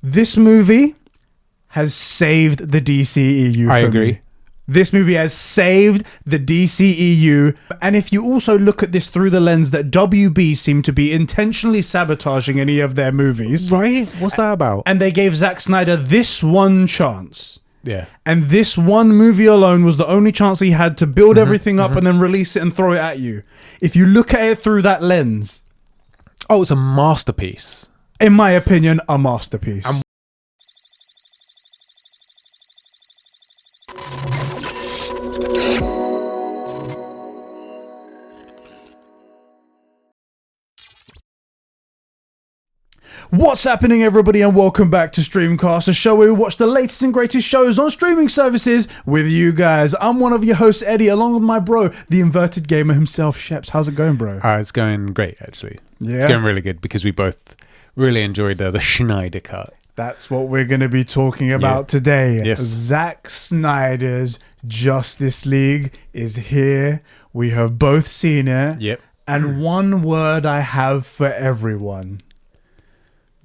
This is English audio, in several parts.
This movie has saved the DCEU. I agree. Me. This movie has saved the DCEU. And if you also look at this through the lens that WB seem to be intentionally sabotaging any of their movies. Right? What's that about? And they gave Zack Snyder this one chance. Yeah. And this one movie alone was the only chance he had to build everything up and then release it and throw it at you. If you look at it through that lens. Oh, it's a masterpiece. In my opinion, a masterpiece. What's happening, everybody, and welcome back to Streamcast, a show where we watch the latest and greatest shows on streaming services with you guys. I'm one of your hosts, Eddie, along with my bro, the inverted gamer himself, Sheps. How's it going, bro? It's going great, actually. Yeah. It's going really good because we both really enjoyed the Snyder cut. That's what we're going to be talking about today. Yes. Zack Snyder's Justice League is here. We have both seen it. Yep. And one word I have for everyone.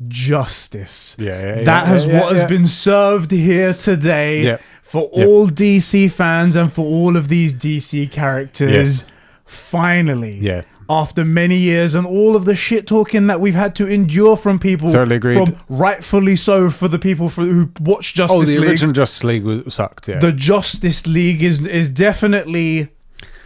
Justice. That has been served here today for all DC fans and for all of these DC characters. Finally, after many years and all of the shit talking that we've had to endure from people, totally agreed. From rightfully so for the people who watch Justice League. The original Justice League sucked. Yeah, the Justice League is definitely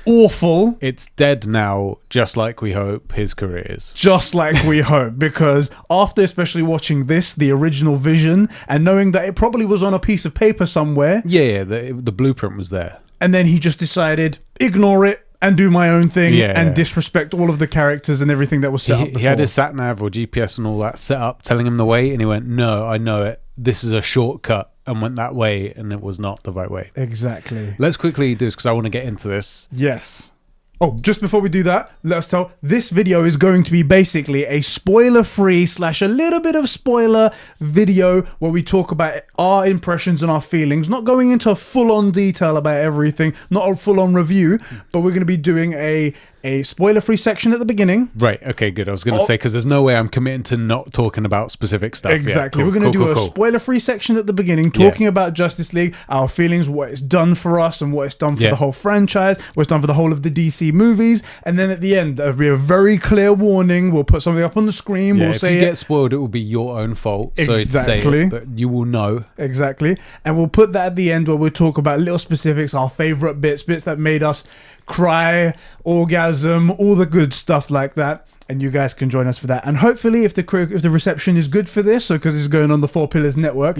awful. It's dead now, just like we hope his career is. Just like we hope, because after especially watching this, the original vision, and knowing that it probably was on a piece of paper somewhere. The blueprint was there. And then he just decided, ignore it and do my own thing and disrespect all of the characters and everything that was set up before. He had his sat-nav or GPS and all that set up, telling him the way, and he went, no, I know it. This is a shortcut. And went that way, and it was not the right way. Exactly. Let's quickly do this because I want to get into this. Yes. Oh, just before we do that, let's tell, this video is going to be basically a spoiler-free / a little bit of spoiler video where we talk about our impressions and our feelings, not going into full-on detail about everything, not a full-on review, but we're going to be doing a spoiler-free section at the beginning. Right, okay, good. I was going to say, because there's no way I'm committing to not talking about specific stuff. Exactly. Cool, we're going to do a spoiler-free section at the beginning, talking about Justice League, our feelings, what it's done for us, and what it's done for the whole franchise, what it's done for the whole of the DC movies, and then at the end, there'll be a very clear warning. We'll put something up on the screen. We'll say if you get spoiled, it will be your own fault. Exactly. So say it, but you will know. Exactly. And we'll put that at the end where we'll talk about little specifics, our favorite bits that made us cry, orgasm, all the good stuff like that, and you guys can join us for that. And hopefully, if the reception is good for this, so because it's going on the 4 Pillars Network,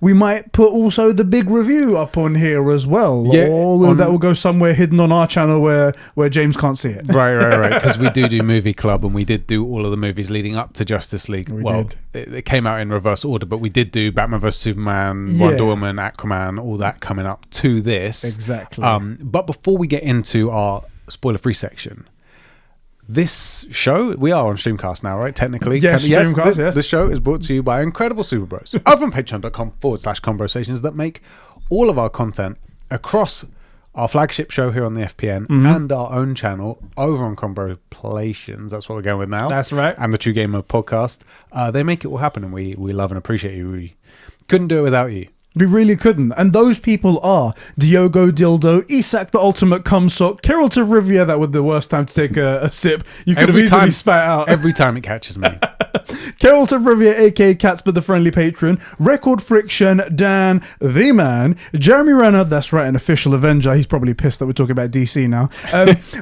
we might put also the big review up on here as well. Or that will go somewhere hidden on our channel where James can't see it. Right. Because we do movie club, and we did do all of the movies leading up to Justice League. It came out in reverse order, but we did do Batman vs Superman, Wonder Woman, Aquaman, all that coming up to this. Exactly. But before we get into our spoiler-free section, this show, we are on Streamcast now, right? Technically. Yes, Streamcast, yes. This show is brought to you by Incredible Super Bros. Over on patreon.com/conversations that make all of our content across our flagship show here on the FPN and our own channel over on Conversations. That's what we're going with now. That's right. And the True Gamer podcast. They make it all happen, and we love and appreciate you. We couldn't do it without you. We really couldn't. And those people are Diogo Dildo, Isak the Ultimate Cumsock, Kirill to Rivia, that was the worst time to take a sip. You could have easily spat out. Every time it catches me. Carol to Rivia, aka Catsper the Friendly Patron, Record Friction, Dan the Man, Jeremy Renner, that's right, an official Avenger. He's probably pissed that we're talking about DC now.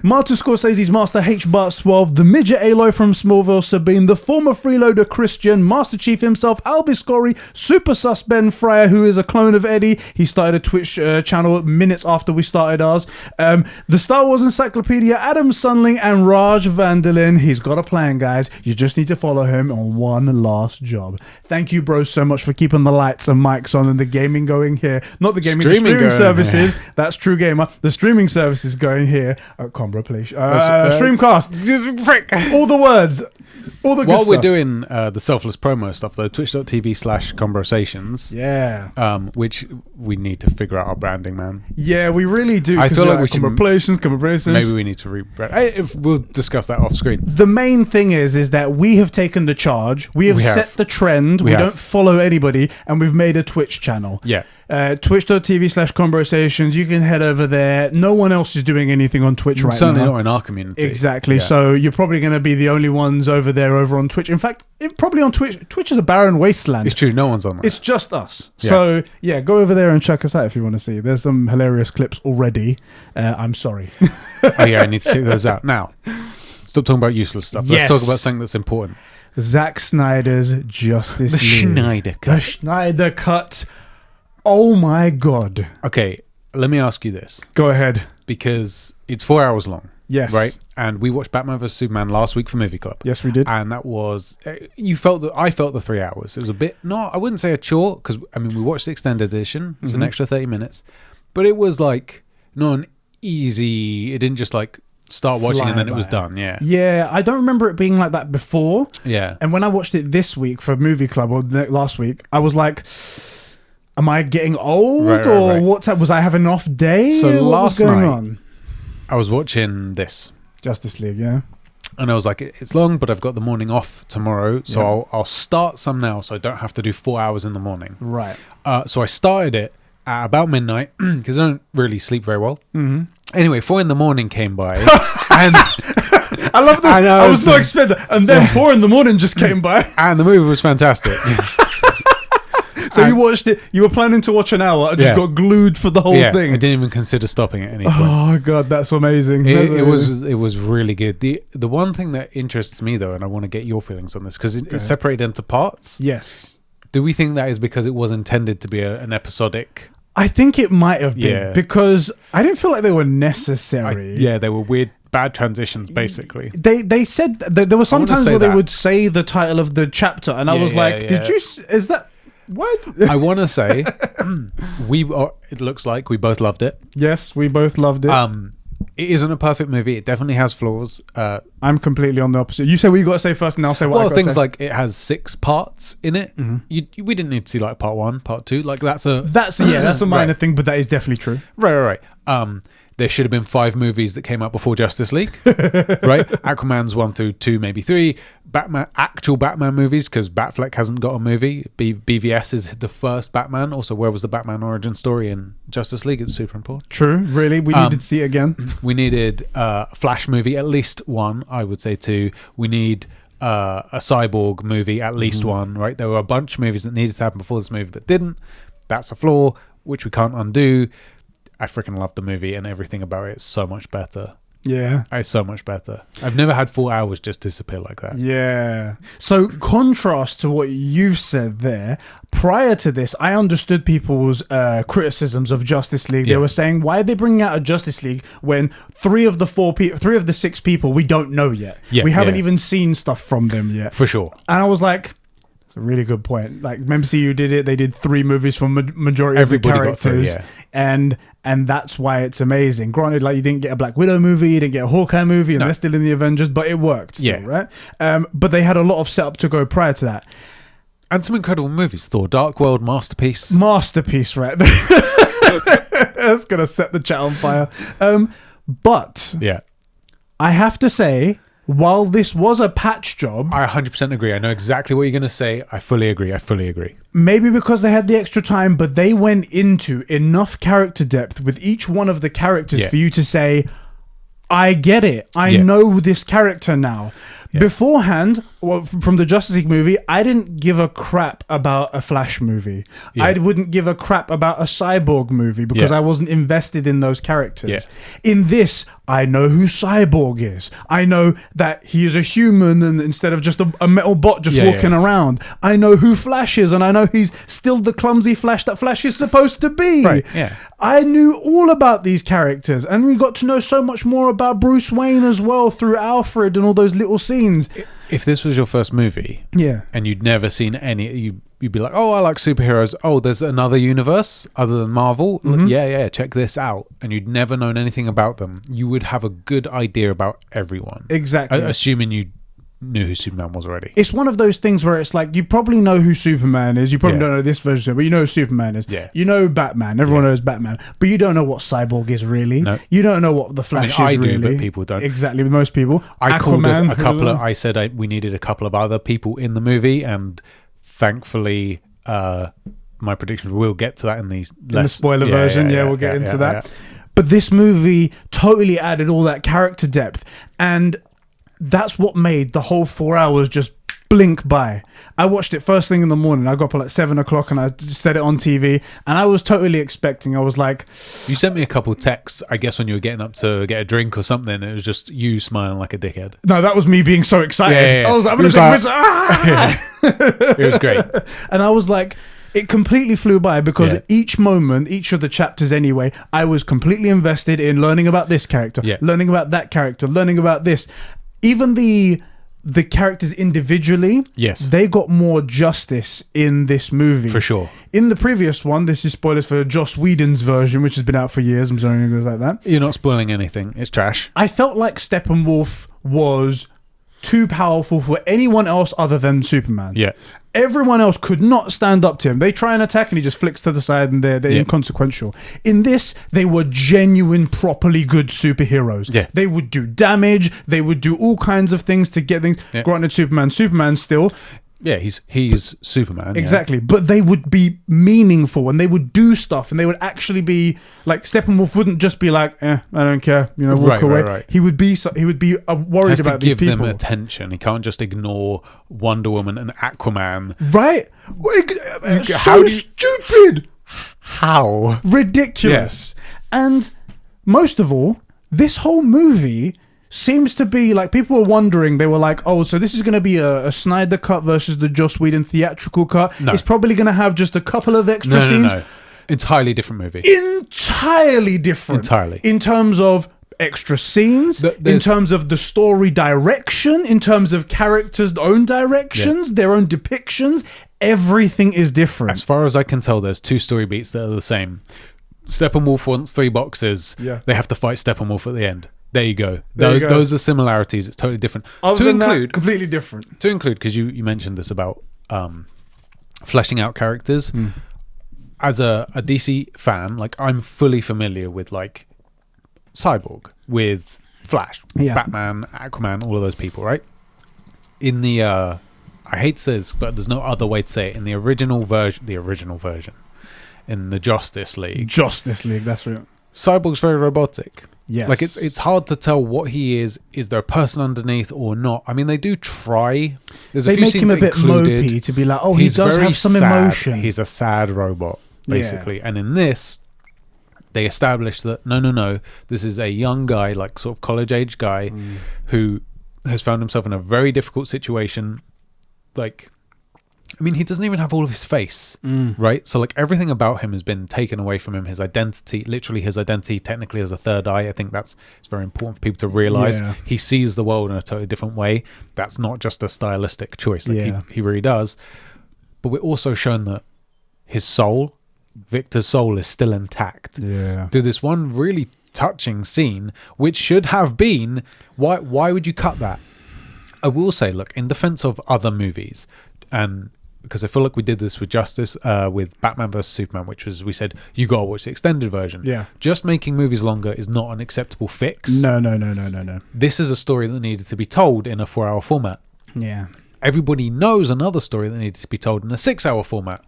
Martin Scorsese's Master H. Bart 12, the Midget Aloy from Smallville, Sabine, the former freeloader Christian, Master Chief himself, Albiscori, Super Sus Ben Fryer, who is a clone of Eddie. He started a Twitch channel minutes after we started ours. The Star Wars Encyclopedia, Adam Sunling, and Raj Vanderlin. He's got a plan, guys. You just need to follow him on one last job. Thank you, bros, so much for keeping the lights and mics on and the gaming going here. Not the gaming, the streaming services. Here. That's True Gamer. The streaming services going here at Combro Place. Streamcast. Frick. All the words. All the good While stuff. We're doing the selfless promo stuff, though, twitch.tv/conversations. Yeah. Which we need to figure out our branding, man. Yeah, we really do. I feel like we should. Conversations. Maybe we need to rebrand. We'll discuss that off screen. The main thing is that we have taken the charge. We have set the trend. We don't follow anybody, and we've made a Twitch channel. Yeah. Twitch.tv/conversations. You can head over there. No one else is doing anything on Twitch right now. Certainly not in our community. Exactly. Yeah. So you're probably going to be the only ones over there over on Twitch. In fact, probably on Twitch. Twitch is a barren wasteland. It's true. No one's on there. It's just us. Yeah. So yeah, go over there and check us out if you want to see. There's some hilarious clips already. I'm sorry. Oh yeah, I need to check those out. Now, stop talking about useless stuff. Let's talk about something that's important. Zack Snyder's Justice League. The Snyder Cut. Oh my God. Okay, let me ask you this. Go ahead. Because it's 4 hours long. Yes. Right? And we watched Batman vs. Superman last week for Movie Club. Yes, we did. And that was, I felt the 3 hours. It was a bit, I wouldn't say a chore, because, I mean, we watched the extended edition. It's an extra 30 minutes. But it was like, not an easy, it didn't just like start watching and then it was done. Yeah. Yeah, I don't remember it being like that before. Yeah. And when I watched it this week for Movie Club, or last week, I was like, am I getting old, or what's up? Was I having an off day? So what was going on? I was watching this Justice League, yeah, and I was like, it's long, but I've got the morning off tomorrow, so I'll start some now, so I don't have to do 4 hours in the morning. Right. So I started it at about midnight because I don't really sleep very well. Mm-hmm. Anyway, 4 a.m. came by, and I love that. I was so expectant, and then 4 a.m. just came by, and the movie was fantastic. So you watched it. You were planning to watch an hour. and just got glued for the whole thing. I didn't even consider stopping at any point. Oh God, that's amazing. It was really good. The one thing that interests me though, and I want to get your feelings on this because it's separated into parts. Yes. Do we think that is because it was intended to be an episodic? I think it might have been because I didn't feel like they were necessary. They were weird. Bad transitions, basically. They said there were some times where they would say the title of the chapter, and I was like, "Did you? Is that what?" I want to say it looks like we both loved it. Yes, we both loved it. It isn't a perfect movie. It definitely has flaws. I'm completely on the opposite. You say what you got to say first, and I'll say what I got to say. Things like it has 6 parts in it. Mm-hmm. We didn't need to see like part 1, part 2. Like that's a minor thing, but that is definitely true. Right. There should have been 5 movies that came out before Justice League, right? Aquaman's 1 through 2, maybe 3. Actual Batman movies, because Batfleck hasn't got a movie. BVS is the first Batman. Also, where was the Batman origin story in Justice League? It's super important. True, really. We needed to see it again. We needed a Flash movie, at least 1. I would say 2. We need a Cyborg movie, at least 1, right? There were a bunch of movies that needed to happen before this movie, but didn't. That's a flaw, which we can't undo. I freaking love the movie, and everything about it is so much better. Yeah. It's so much better. I've never had 4 hours just disappear like that. Yeah. So contrast to what you've said there, prior to this, I understood people's criticisms of Justice League. They were saying, why are they bringing out a Justice League when 3 of the 6 people we don't know yet? We haven't even seen stuff from them yet. For sure. And I was like, a really good point. Like MCU did it. They did 3 movies for majority of the characters, and that's why it's amazing. Granted, like you didn't get a Black Widow movie, you didn't get a Hawkeye movie, and they're still in the Avengers, but it worked still, right? But they had a lot of setup to go prior to that, and some incredible movies. Thor: Dark World, masterpiece, right? That's gonna set the chat on fire. But I have to say, while this was a patch job... I 100% agree. I know exactly what you're going to say. I fully agree. Maybe because they had the extra time, but they went into enough character depth with each one of the characters for you to say, I get it. I know this character now. Beforehand, from the Justice League movie, I didn't give a crap about a Flash movie. I wouldn't give a crap about a Cyborg movie because I wasn't invested in those characters. In this, I know who Cyborg is. I know that he is a human and instead of just a metal bot just walking around. I know who Flash is, and I know he's still the clumsy Flash that Flash is supposed to be. Right, yeah. I knew all about these characters, and we got to know so much more about Bruce Wayne as well through Alfred and all those little scenes. If this was your first movie, and you'd never seen any, you'd be like, oh, I like superheroes. Oh, there's another universe other than Marvel. Check this out. And you'd never known anything about them. You would have a good idea about everyone. Exactly. Assuming you knew who Superman was already. It's one of those things where it's like, you probably know who Superman is. You probably don't know this version, but you know who Superman is. Yeah. You know Batman. Everyone knows Batman. But you don't know what Cyborg is really. No. You don't know what the Flash I is do, really. but people don't. Exactly, most people. I called Aquaman, a couple of... I said we needed a couple of other people in the movie, and thankfully... my predictions, we'll get to that in the spoiler version. We'll get into that. But this movie totally added all that character depth, and that's what made the whole 4 hours just blink by. I watched it first thing in the morning. I got up at like 7 o'clock and I just set it on TV, and I was totally expecting. I was like, you sent me a couple texts, I guess, when you were getting up to get a drink or something. It was just you smiling like a dickhead. No, that was me being so excited. I was like, I'm gonna take pictures. It was great. And I was like, it completely flew by, because each moment, each of the chapters anyway, I was completely invested in learning about this character, learning about that character, learning about this. Even the characters individually, they got more justice in this movie. For sure. In the previous one, this is spoilers for Joss Whedon's version, which has been out for years. I'm sorry, it goes like that. You're not spoiling anything. It's trash. I felt like Steppenwolf was too powerful for anyone else other than Superman. Yeah. Everyone else could not stand up to him. They try and attack and he just flicks to the side, and they're inconsequential. In this, they were genuine, properly good superheroes. Yeah. They would do damage. They would do all kinds of things to get things. Yeah. Granted, Superman still... Yeah, he's Superman. Exactly. But they would be meaningful, and they would do stuff, and they would actually be like, Steppenwolf wouldn't just be like, I don't care, walk away. Right. He would be worried about these people. Give them attention. He can't just ignore Wonder Woman and Aquaman. Right? Stupid. How? Ridiculous. Yeah. And most of all, this whole movie seems to be like, people were wondering, they were like, oh, so this is going to be a Snyder cut versus the Joss Whedon theatrical cut. No. It's probably going to have just a couple of extra scenes. No. Entirely different movie. Entirely different. Entirely. In terms of extra scenes, in terms of the story direction, in terms of characters' own directions, their own depictions, everything is different. As far as I can tell, there's two story beats that are the same. Steppenwolf wants 3 boxes. Yeah. They have to fight Steppenwolf at the end. There you go. Those are similarities. It's totally different. Other than that, completely different. To include, because you mentioned this about fleshing out characters. As a DC fan, like, I'm fully familiar with like Cyborg, with Flash, Batman, Aquaman, all of those people, right? In the I hate to say this, but there's no other way to say it. In the original version, in the Justice League, that's right. Cyborg's very robotic. Yes. Like, it's hard to tell what he is. Is there a person underneath or not? I mean, they do try. There's a few scenes him a bit mopey to be like, oh, he does have some emotion. He's a sad robot, basically. And in this, they establish that no, this is a young guy, like sort of college age guy, who has found himself in a very difficult situation. Like, I mean, he doesn't even have all of his face, right? So, like, everything about him has been taken away from him. His identity, literally his identity, technically as a third eye. I think it's very important for people to realize. Yeah. He sees the world in a totally different way. That's not just a stylistic choice. Like, he really does. But we're also shown that his soul, Victor's soul, is still intact. Yeah. Through this one really touching scene, which should have been, why would you cut that? I will say, look, in defense of other movies, and because I feel like we did this with Justice, with Batman vs Superman, which was, we said, you gotta watch the extended version. Yeah. Just making movies longer is not an acceptable fix. No. This is a story that needed to be told in a 4-hour format. Yeah. Everybody knows another story that needed to be told in a 6-hour format.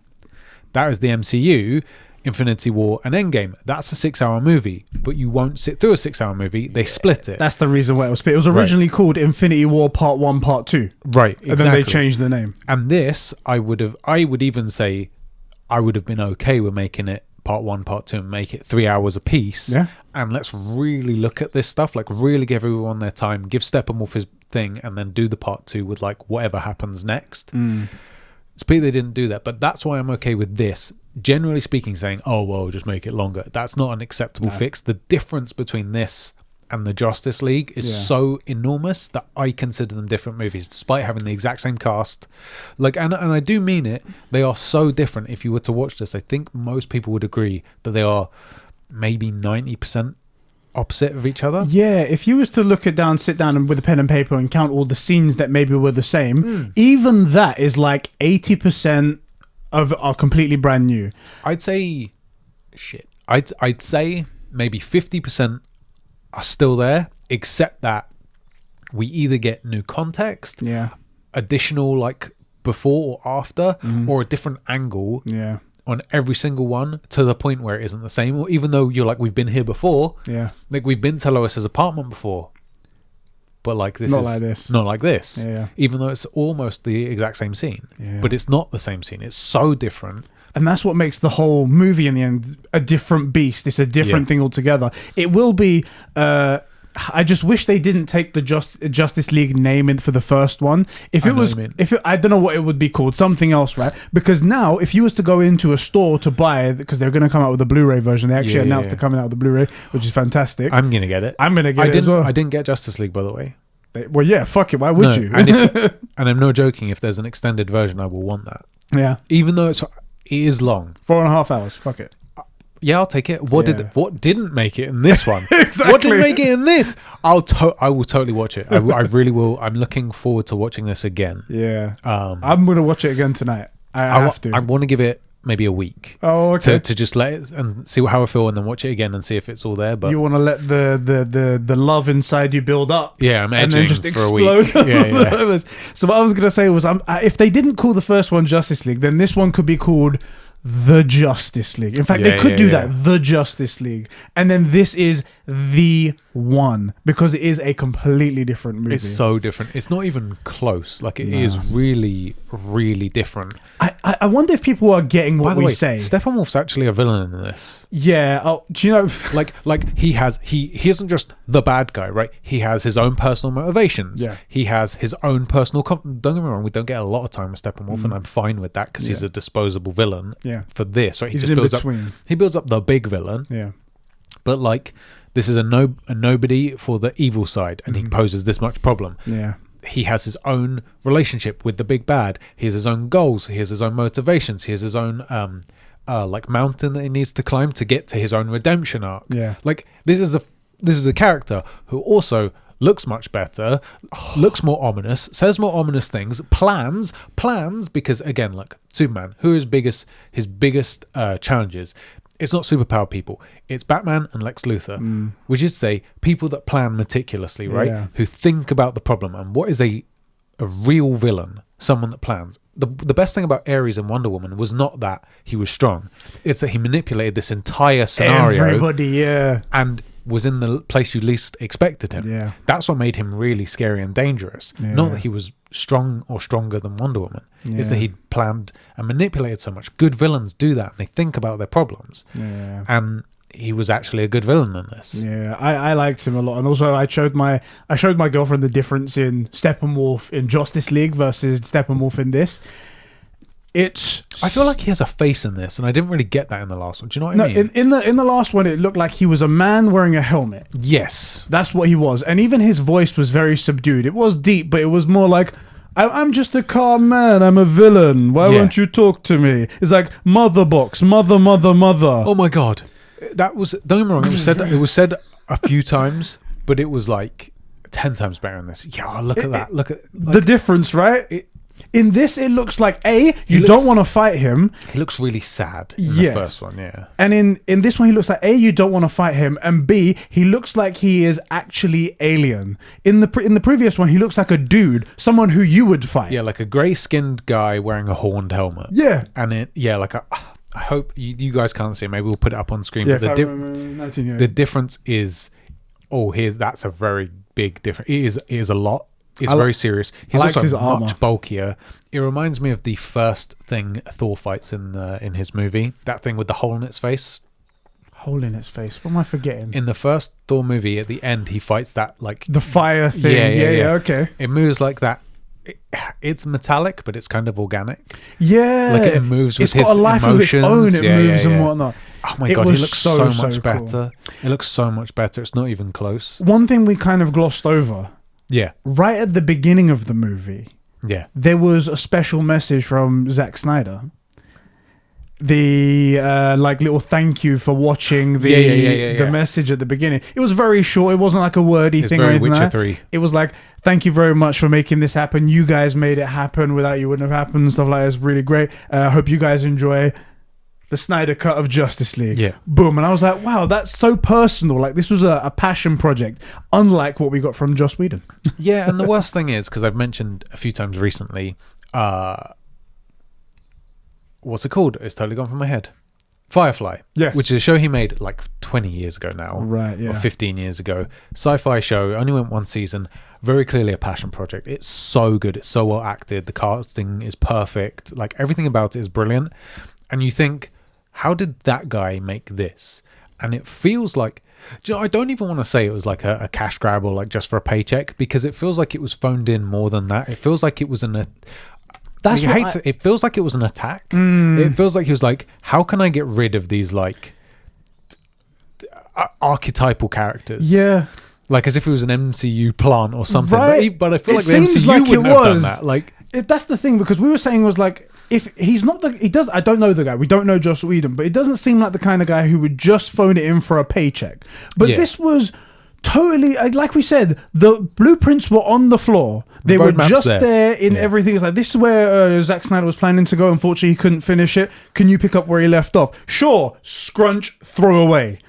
That is the MCU, Infinity War and Endgame. That's a 6-hour movie, but you won't sit through a 6-hour movie. They split it. That's the reason why it was split. It was originally called Infinity War Part 1, Part 2. Right, exactly. And then they changed the name. And this, I would even say I would have been okay with making it Part 1, Part 2, and make it 3 hours a piece. Yeah. And let's really look at this stuff, like really give everyone their time, give Steppenwolf his thing, and then do the Part 2 with like whatever happens next. It's pity they didn't do that, but that's why I'm okay with this. Generally speaking, saying, oh, well, just make it longer. That's not an acceptable fix. The difference between this and the Justice League is so enormous that I consider them different movies, despite having the exact same cast. Like, and I do mean it. They are so different. If you were to watch this, I think most people would agree that they are maybe 90% opposite of each other. Yeah, if you was to sit down and with a pen and paper and count all the scenes that maybe were the same, even that is like 80% of are completely brand new. I'd say I'd say maybe 50% are still there, except that we either get new context, additional like before or after, or a different angle on every single one, to the point where it isn't the same. Or even though you're like, we've been here before, like we've been to Lois's apartment before, but like this not is like this. not like this. Yeah. Even though it's almost the exact same scene, but it's not the same scene. It's so different. And that's what makes the whole movie in the end a different beast. It's a different thing altogether. It will be... I just wish they didn't take the Justice League name in for the first one. I don't know what it would be called, something else, right? Because now, if you was to go into a store to buy, because they're going to come out with a Blu-ray version, they actually announced they're coming out with the Blu-ray, which is fantastic. I'm going to get it. I'm going to get it as well. I didn't get Justice League, by the way. Well, yeah, fuck it. Why would you? And I'm not joking. If there's an extended version, I will want that. Yeah. Even though it is long. 4.5 hours. Fuck it. Yeah, I'll take it. What didn't make it in this one? Exactly. What didn't make it in this? I will totally watch it. I really will. I'm looking forward to watching this again. Yeah. I'm going to watch it again tonight. I have to. I want to give it maybe a week. Oh, okay. To just let it and see how I feel, and then watch it again and see if it's all there. But you want to let the love inside you build up. Yeah, I'm edging and then just for explode. A week. Yeah. So what I was going to say was, if they didn't call the first one Justice League, then this one could be called The Justice League. In fact, they could do that, The Justice League. And then this is the one, because it is a completely different movie. It's so different. It's not even close. Like, it is really, really different. I wonder if people are getting what we say. Steppenwolf's actually a villain in this. Yeah. Oh, do you know? like he isn't just the bad guy, right? He has his own personal motivations. Yeah. He has his own personal... Don't get me wrong, we don't get a lot of time with Steppenwolf, and I'm fine with that, because he's a disposable villain for this. Right? He's in between. He builds up the big villain. Yeah. But like, this is a nobody for the evil side, and he poses this much problem. Yeah. He has his own relationship with the big bad. He has his own goals. He has his own motivations. He has his own like mountain that he needs to climb to get to his own redemption arc. Yeah. Like, this is a character who also looks much better, looks more ominous, says more ominous things, plans, because again, like Superman, who is his biggest challenges, it's not superpower people, it's Batman and Lex Luthor, which is, say, people that plan meticulously, right? Yeah. Who think about the problem. And what is a real villain? Someone that plans. The best thing about Ares and Wonder Woman was not that he was strong, it's that he manipulated this entire scenario. Everybody, and was in the place you least expected him. Yeah. That's what made him really scary and dangerous. Yeah. Not that he was strong or stronger than Wonder Woman. Yeah. It's that he'd planned and manipulated so much. Good villains do that, and they think about their problems. Yeah. And he was actually a good villain in this. Yeah, I liked him a lot, and also I showed my girlfriend the difference in Steppenwolf in Justice League versus Steppenwolf in this. I feel like he has a face in this, and I didn't really get that in the last one. Do you know what I mean? in the last one, it looked like he was a man wearing a helmet. Yes, that's what he was, and even his voice was very subdued. It was deep, but it was more like, I'm just a calm man. I'm a villain. Why won't you talk to me? It's like mother box, mother. Oh my god, that was. Don't get me wrong. It was said a few times, but it was like 10 times better in this. Yeah, look at that. Look at the difference, right? In this, it looks like you don't want to fight him. He looks really sad in the first one, yeah. And in this one, he looks like you don't want to fight him, and B, he looks like he is actually alien. In the previous one, he looks like a dude, someone who you would fight. Yeah, like a grey-skinned guy wearing a horned helmet. Yeah, and I hope you guys can't see it. Maybe we'll put it up on screen. Yeah, but the difference is, that's a very big difference. It is a lot. It's very serious. He's also much bulkier. It reminds me of the first thing Thor fights in his movie. That thing with the hole in its face. Hole in its face? What am I forgetting? In the first Thor movie, at the end, he fights that, like... the fire thing. Yeah, okay. It moves like that. It's metallic, but it's kind of organic. Yeah. Like, it moves with his emotions. It's got a life of its own. It moves and whatnot. Oh my god, he looks so much better. It looks so much better. It's not even close. One thing we kind of glossed over... Yeah. Right at the beginning of the movie, there was a special message from Zack Snyder. the like little thank you for watching the message at the beginning. It was very short. It wasn't like a wordy thing or anything. Witcher like that. 3. It was like, thank you very much for making this happen. You guys made it happen. Without you, wouldn't have happened and stuff like that. It's really great. I hope you guys enjoy the Snyder cut of Justice League. Yeah. Boom. And I was like, wow, that's so personal. Like, this was a passion project, unlike what we got from Joss Whedon. Yeah, and the worst thing is, because I've mentioned a few times recently, what's it called? It's totally gone from my head. Firefly. Yes. Which is a show he made like 20 years ago now. Right, yeah. Or 15 years ago. Sci-fi show. Only went one season. Very clearly a passion project. It's so good. It's so well acted. The casting is perfect. Like, everything about it is brilliant. And you think, how did that guy make this? And it feels like... Do you know, I don't even want to say it was like a cash grab or like just for a paycheck, because it feels like it was phoned in more than that. It feels like it was it feels like it was an attack. It feels like he was like, how can I get rid of these like archetypal characters? Yeah. Like as if it was an MCU plant or something. Right. But I feel It like the seems MCU like wouldn't it have done was. that. Like, That's the thing, because we were saying was like, if he's not I don't know the guy. We don't know Joss Whedon, but it doesn't seem like the kind of guy who would just phone it in for a paycheck. But this was totally, like we said, the blueprints were on the floor. They were just there in everything. It's like, this is where Zack Snyder was planning to go. Unfortunately, he couldn't finish it. Can you pick up where he left off? Sure, scrunch, throw away.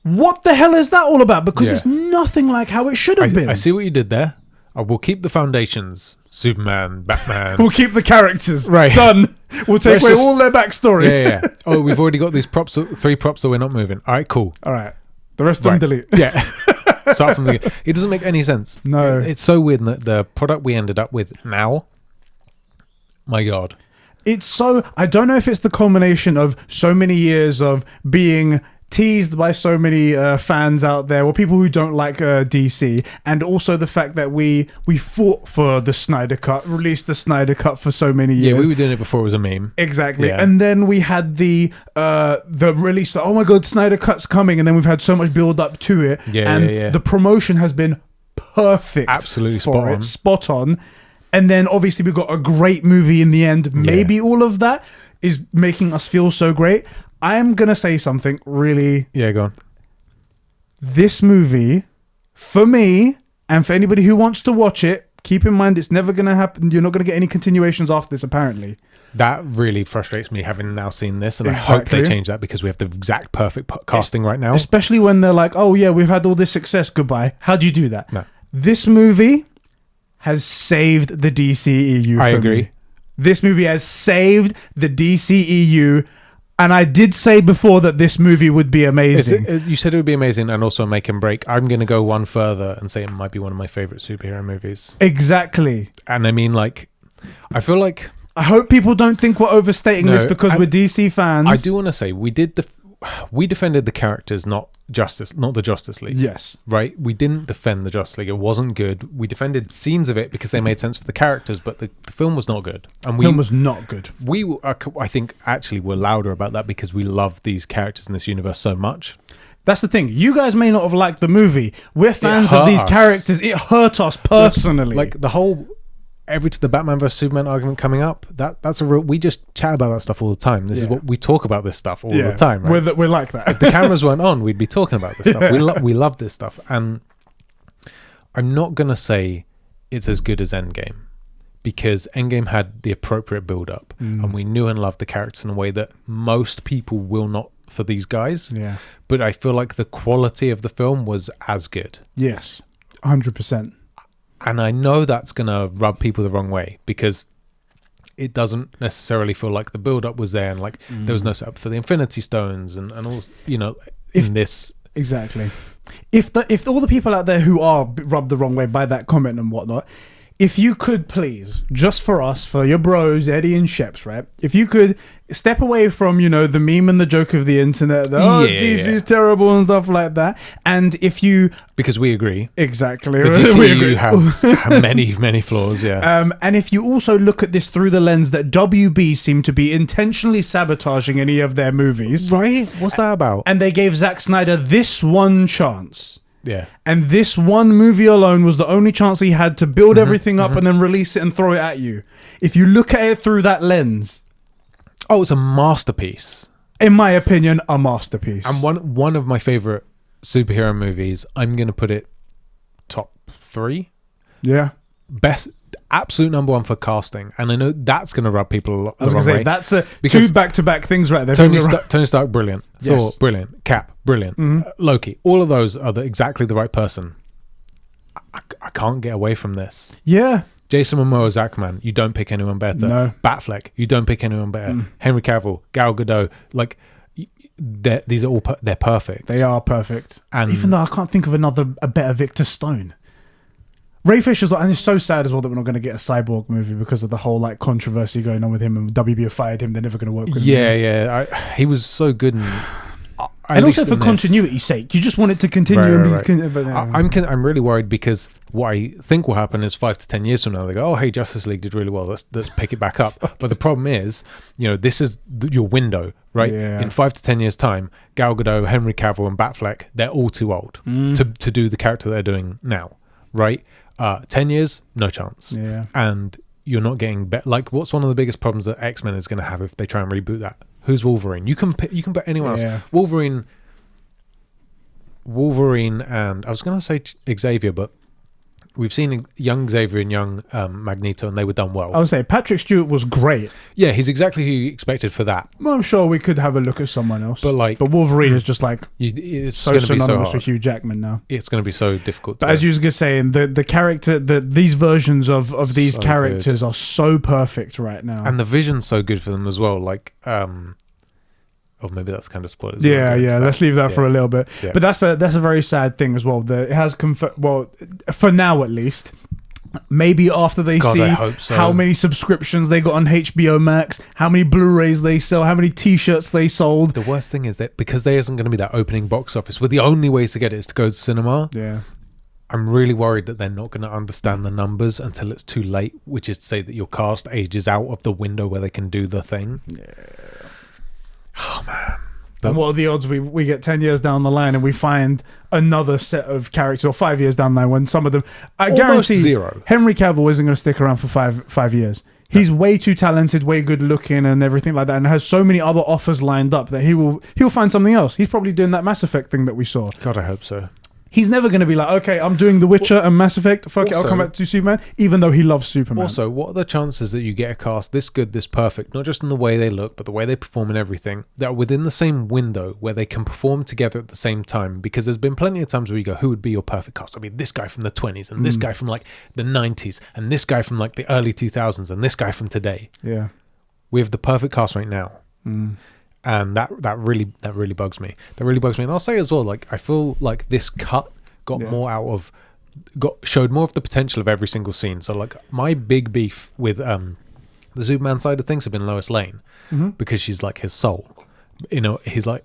What the hell is that all about? Because it's nothing like how it should have been. I see what you did there. I will keep the foundations. Superman, Batman. We'll keep the characters. Right. Done. We'll take away all their backstory. Yeah. Oh, we've already got these props, 3 props that we're not moving. All right, cool. All right. The rest of them delete. Yeah. Start from the beginning. It doesn't make any sense. No. It's so weird that the product we ended up with now, my God. It's so, I don't know if it's the culmination of so many years of being teased by so many fans out there, or people who don't like DC, and also the fact that we fought for the Snyder Cut, released the Snyder Cut for so many years. Yeah, we were doing it before it was a meme. Exactly. Yeah. And then we had the release, oh my God, Snyder Cut's coming, and then we've had so much build up to it. And the promotion has been perfect. Absolutely spot on. And then obviously we got a great movie in the end. Maybe all of that is making us feel so great. I'm going to say something really... Yeah, go on. This movie, for me, and for anybody who wants to watch it, keep in mind it's never going to happen. You're not going to get any continuations after this, apparently. That really frustrates me, having now seen this, and I hope they change that, because we have the exact perfect casting right now. Especially when they're like, oh yeah, we've had all this success, goodbye. How do you do that? No. This movie has saved the DCEU for I agree. me. This movie has saved the DCEU. And I did say before that this movie would be amazing. You said it would be amazing and also make and break. I'm going to go one further and say it might be one of my favorite superhero movies. Exactly. And I mean, like, I feel like... I hope people don't think we're overstating this because we're DC fans. I do want to say, we defended the characters, not the Justice League. Yes. Right? We didn't defend the Justice League. It wasn't good. We defended scenes of it because they made sense for the characters, but the film was not good. And the film was not good. We, I think, actually were louder about that because we love these characters in this universe so much. That's the thing. You guys may not have liked the movie. We're fans of these characters. It hurt us personally. Like the whole... the Batman vs Superman argument coming up, that's a real... We just chat about that stuff all the time. This is what we talk about, this stuff all the time, right? We're like that. If the cameras weren't on, we'd be talking about this stuff. We love this stuff. And I'm not going to say it's as good as Endgame, because Endgame had the appropriate build-up, and we knew and loved the characters in a way that most people will not for these guys. Yeah. But I feel like the quality of the film was as good. Yes, 100%. And I know that's going to rub people the wrong way, because it doesn't necessarily feel like the build-up was there, and like there was no setup for the Infinity Stones and all, this. Exactly. If all the people out there who are rubbed the wrong way by that comment and whatnot, if you could please, just for us, for your bros, Eddie and Sheps, right? If you could step away from, the meme and the joke of the internet, DC is terrible and stuff like that. And if you... Because we agree. Exactly. The DCEU has many, many flaws, yeah. And if you also look at this through the lens that WB seem to be intentionally sabotaging any of their movies. Right? What's that about? And they gave Zack Snyder this one chance. Yeah. And this one movie alone was the only chance he had to build everything up and then release it and throw it at you. If you look at it through that lens, Oh, it's a masterpiece. In my opinion, a masterpiece. And one of my favorite superhero movies. I'm going to put it top 3. Yeah. Best, absolute number 1 for casting. And I know that's going to rub people a lot. I was going to say, that's two back-to-back things right there. Tony Stark, brilliant. Yes. Thor, brilliant. Cap, brilliant. Loki, all of those are exactly the right person. I can't get away from this. Yeah. Jason Momoa, Zackman, you don't pick anyone better. No. Batfleck, you don't pick anyone better. Henry Cavill, Gal Gadot, like these are all they're perfect. They are perfect. And even though I can't think of a better Victor Stone. Ray Fisher's, and it's so sad as well that we're not going to get a Cyborg movie because of the whole like controversy going on with him, and WB have fired him. They're never going to work with him. Yeah. He was so good, and also for continuity's sake, you just want it to continue. Right. I'm really worried because what I think will happen is 5 to 10 years from now they go, oh hey, Justice League did really well. Let's pick it back up. But the problem is, this is your window, right? Yeah. In 5 to 10 years time, Gal Gadot, Henry Cavill, and Batfleck, they're all too old to do the character they're doing now, right? 10 years, no chance. Yeah. And you're not getting better. Like, what's one of the biggest problems that X-Men is going to have if they try and reboot that? Who's Wolverine? You can put anyone else. Wolverine, and I was going to say Xavier, but we've seen young Xavier and young Magneto, and they were done well. I would say Patrick Stewart was great. Yeah, he's exactly who you expected for that. Well, I'm sure we could have a look at someone else. But Wolverine is just like it's so going to be so synonymous hard. with Hugh Jackman now. It's going to be so difficult. But as you were saying, the character, these versions of these So characters are so perfect right now. And the vision's so good for them as well. Like, oh, maybe that's kind of spoilers. Yeah. Let's leave that for a little bit. Yeah. But that's a very sad thing as well. That it has for now at least. Maybe after they see how many subscriptions they got on HBO Max, how many Blu-rays they sell, how many T-shirts they sold. The worst thing is that because there isn't going to be that opening box office, where the only ways to get it is to go to cinema. Yeah. I'm really worried that they're not going to understand the numbers until it's too late, which is to say that your cast ages out of the window where they can do the thing. Yeah. Oh, man. And what are the odds we get 10 years down the line and we find another set of characters, or 5 years down the line when some of them... I guarantee zero. Henry Cavill isn't going to stick around for five years. He's way too talented, way good looking and everything like that, and has so many other offers lined up that he'll find something else. He's probably doing that Mass Effect thing that we saw. God, I hope so. He's never going to be like, okay, I'm doing The Witcher and Mass Effect. Fuck it, I'll come back to Superman, even though he loves Superman. Also, what are the chances that you get a cast this good, this perfect, not just in the way they look, but the way they perform and everything, that are within the same window where they can perform together at the same time? Because there's been plenty of times where you go, who would be your perfect cast? I mean, this guy from the 20s, and this guy from like the 90s, and this guy from like the early 2000s, and this guy from today. Yeah. We have the perfect cast right now. And that really bugs me. That really bugs me. And I'll say as well, like, I feel like this cut showed more of the potential of every single scene. So like my big beef with the Superman side of things have been Lois Lane, because she's like his soul, he's like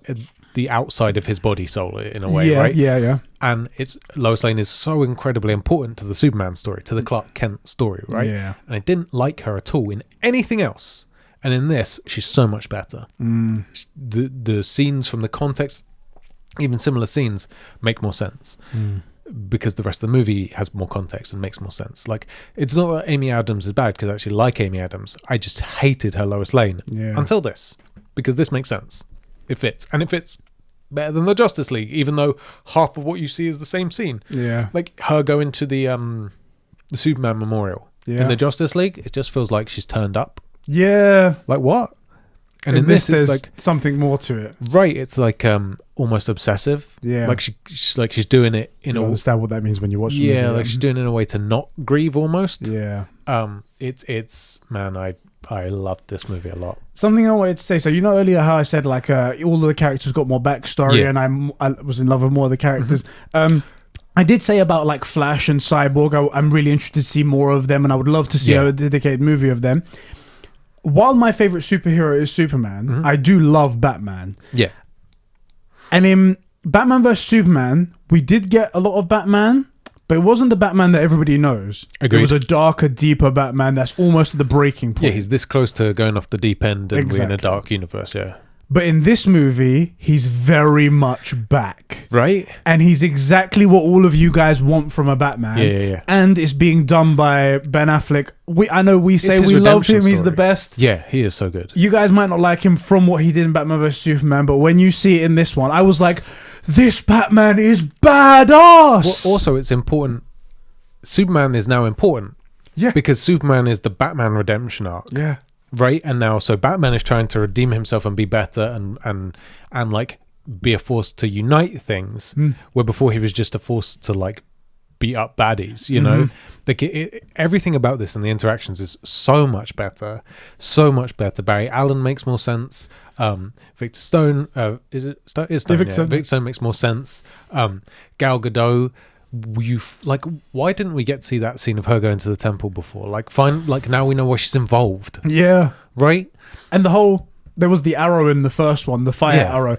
the outside of his body soul in a way, right? Yeah. And Lois Lane is so incredibly important to the Superman story, to the Clark Kent story, right? Yeah. And I didn't like her at all in anything else, and in this she's so much better. The scenes from the context, even similar scenes, make more sense because the rest of the movie has more context and makes more sense. Like, it's not that Amy Adams is bad, because I actually like Amy Adams. I just hated her Lois Lane until this, because this makes sense. It fits, and it fits better than the Justice League, even though half of what you see is the same scene. Yeah, like her going to the Superman memorial in the Justice League, it just feels like she's turned up. Yeah, like what? And in this, it's like something more to it, right? It's like almost obsessive. Yeah, like she's doing it in. You understand what that means when you watch. Yeah, like she's doing it in a way to not grieve, almost. Yeah. It's man, I loved this movie a lot. Something I wanted to say. So earlier how I said like all of the characters got more backstory, and I was in love with more of the characters. I did say about like Flash and Cyborg. I'm really interested to see more of them, and I would love to see a dedicated movie of them. While my favorite superhero is Superman, I do love Batman. Yeah. And in Batman vs Superman, we did get a lot of Batman, but it wasn't the Batman that everybody knows. Agreed. It was a darker, deeper Batman that's almost at the breaking point. Yeah, he's this close to going off the deep end, and we're in a dark universe, But in this movie, he's very much back. Right? And he's exactly what all of you guys want from a Batman. Yeah. And it's being done by Ben Affleck. I know we say we love him, he's the best. Yeah, he is so good. You guys might not like him from what he did in Batman vs Superman, but when you see it in this one, I was like, this Batman is badass. Well, also, it's important. Superman is now important. Yeah. Because Superman is the Batman redemption arc. Yeah. Right? And now, so Batman is trying to redeem himself and be better and like be a force to unite things, where before he was just a force to like beat up baddies, you know? Like everything about this and the interactions is so much better. Barry Allen makes more sense. Victor Stone, is it Stone? Is Stone, Victor. yeah. Victor Stone makes more sense. Gal Gadot, like, why didn't we get to see that scene of her going to the temple before? Like, fine, like now we know why she's involved. Yeah. Right? And there was the arrow in the first one, the fire arrow.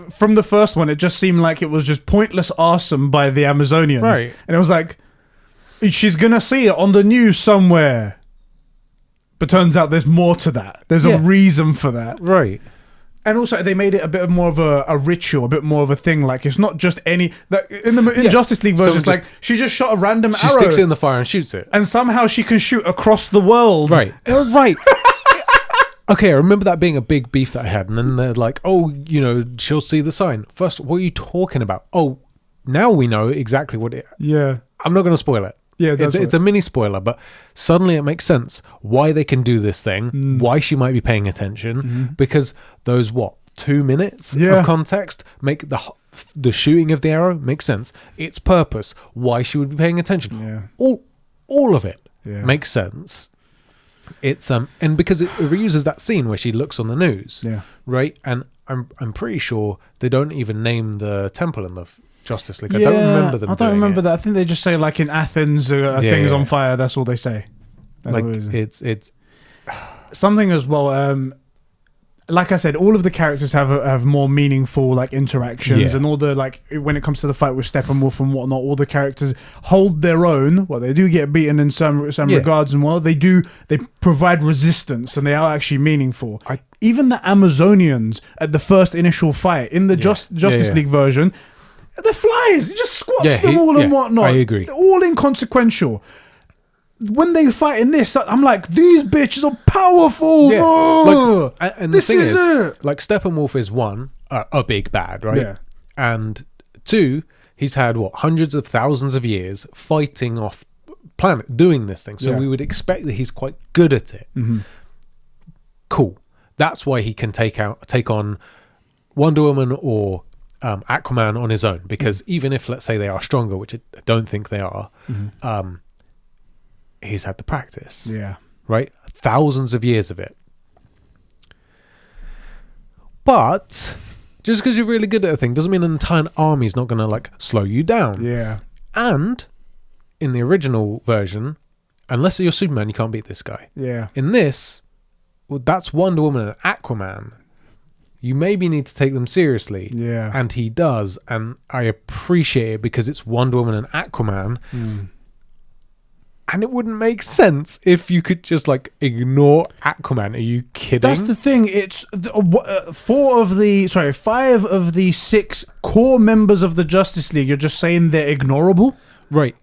From the first one, it just seemed like it was just pointless arson by the Amazonians. Right. And it was like, she's going to see it on the news somewhere. But turns out there's more to that. There's a reason for that. Right. And also, they made it a bit more of a ritual, a bit more of a thing. Like, it's not just any... In Justice League version, it's like, she just shot a random arrow. She sticks it in the fire and shoots it. And somehow she can shoot across the world. Right. Right. Okay, I remember that being a big beef that I had. And then they're like, oh, you know, she'll see the sign. First, what are you talking about? Oh, now we know exactly what it... Yeah. I'm not going to spoil it. Yeah, it's a mini spoiler, but suddenly it makes sense why they can do this thing, why she might be paying attention, because those 2 minutes of context make the shooting of the arrow make sense. Its purpose, why she would be paying attention, all of it makes sense. It's and because it reuses that scene where she looks on the news, right? And I'm pretty sure they don't even name the temple in the Justice League. I don't remember them. I don't remember that. I think they just say like in Athens, things on fire. That's all they say. That's like it's something as well. Like I said, all of the characters have more meaningful like interactions, and all the like when it comes to the fight with Steppenwolf and whatnot, all the characters hold their own. Well, they do get beaten in some regards, and they provide resistance, and they are actually meaningful. Even the Amazonians at the first initial fight in the Justice League version. The flies, he just squats them all and whatnot. I agree. All inconsequential. When they fight in this, I'm like, these bitches are powerful. Yeah. Oh, and the thing is, like, Steppenwolf is one, a big bad, right? Yeah. And two, he's had hundreds of thousands of years fighting off planet, doing this thing. So we would expect that he's quite good at it. Cool. That's why he can take on Wonder Woman or Aquaman on his own, because even if, let's say, they are stronger, which I don't think they are, he's had the practice. Yeah. Right? Thousands of years of it. But just because you're really good at a thing doesn't mean an entire army's not going to like slow you down. Yeah. And in the original version, unless you're Superman, you can't beat this guy. Yeah. In this, that's Wonder Woman and Aquaman. You maybe need to take them seriously. Yeah. And he does. And I appreciate it because it's Wonder Woman and Aquaman. And it wouldn't make sense if you could just like ignore Aquaman. Are you kidding? That's the thing. It's 5 of the 6 core members of the Justice League. You're just saying they're ignorable? Right.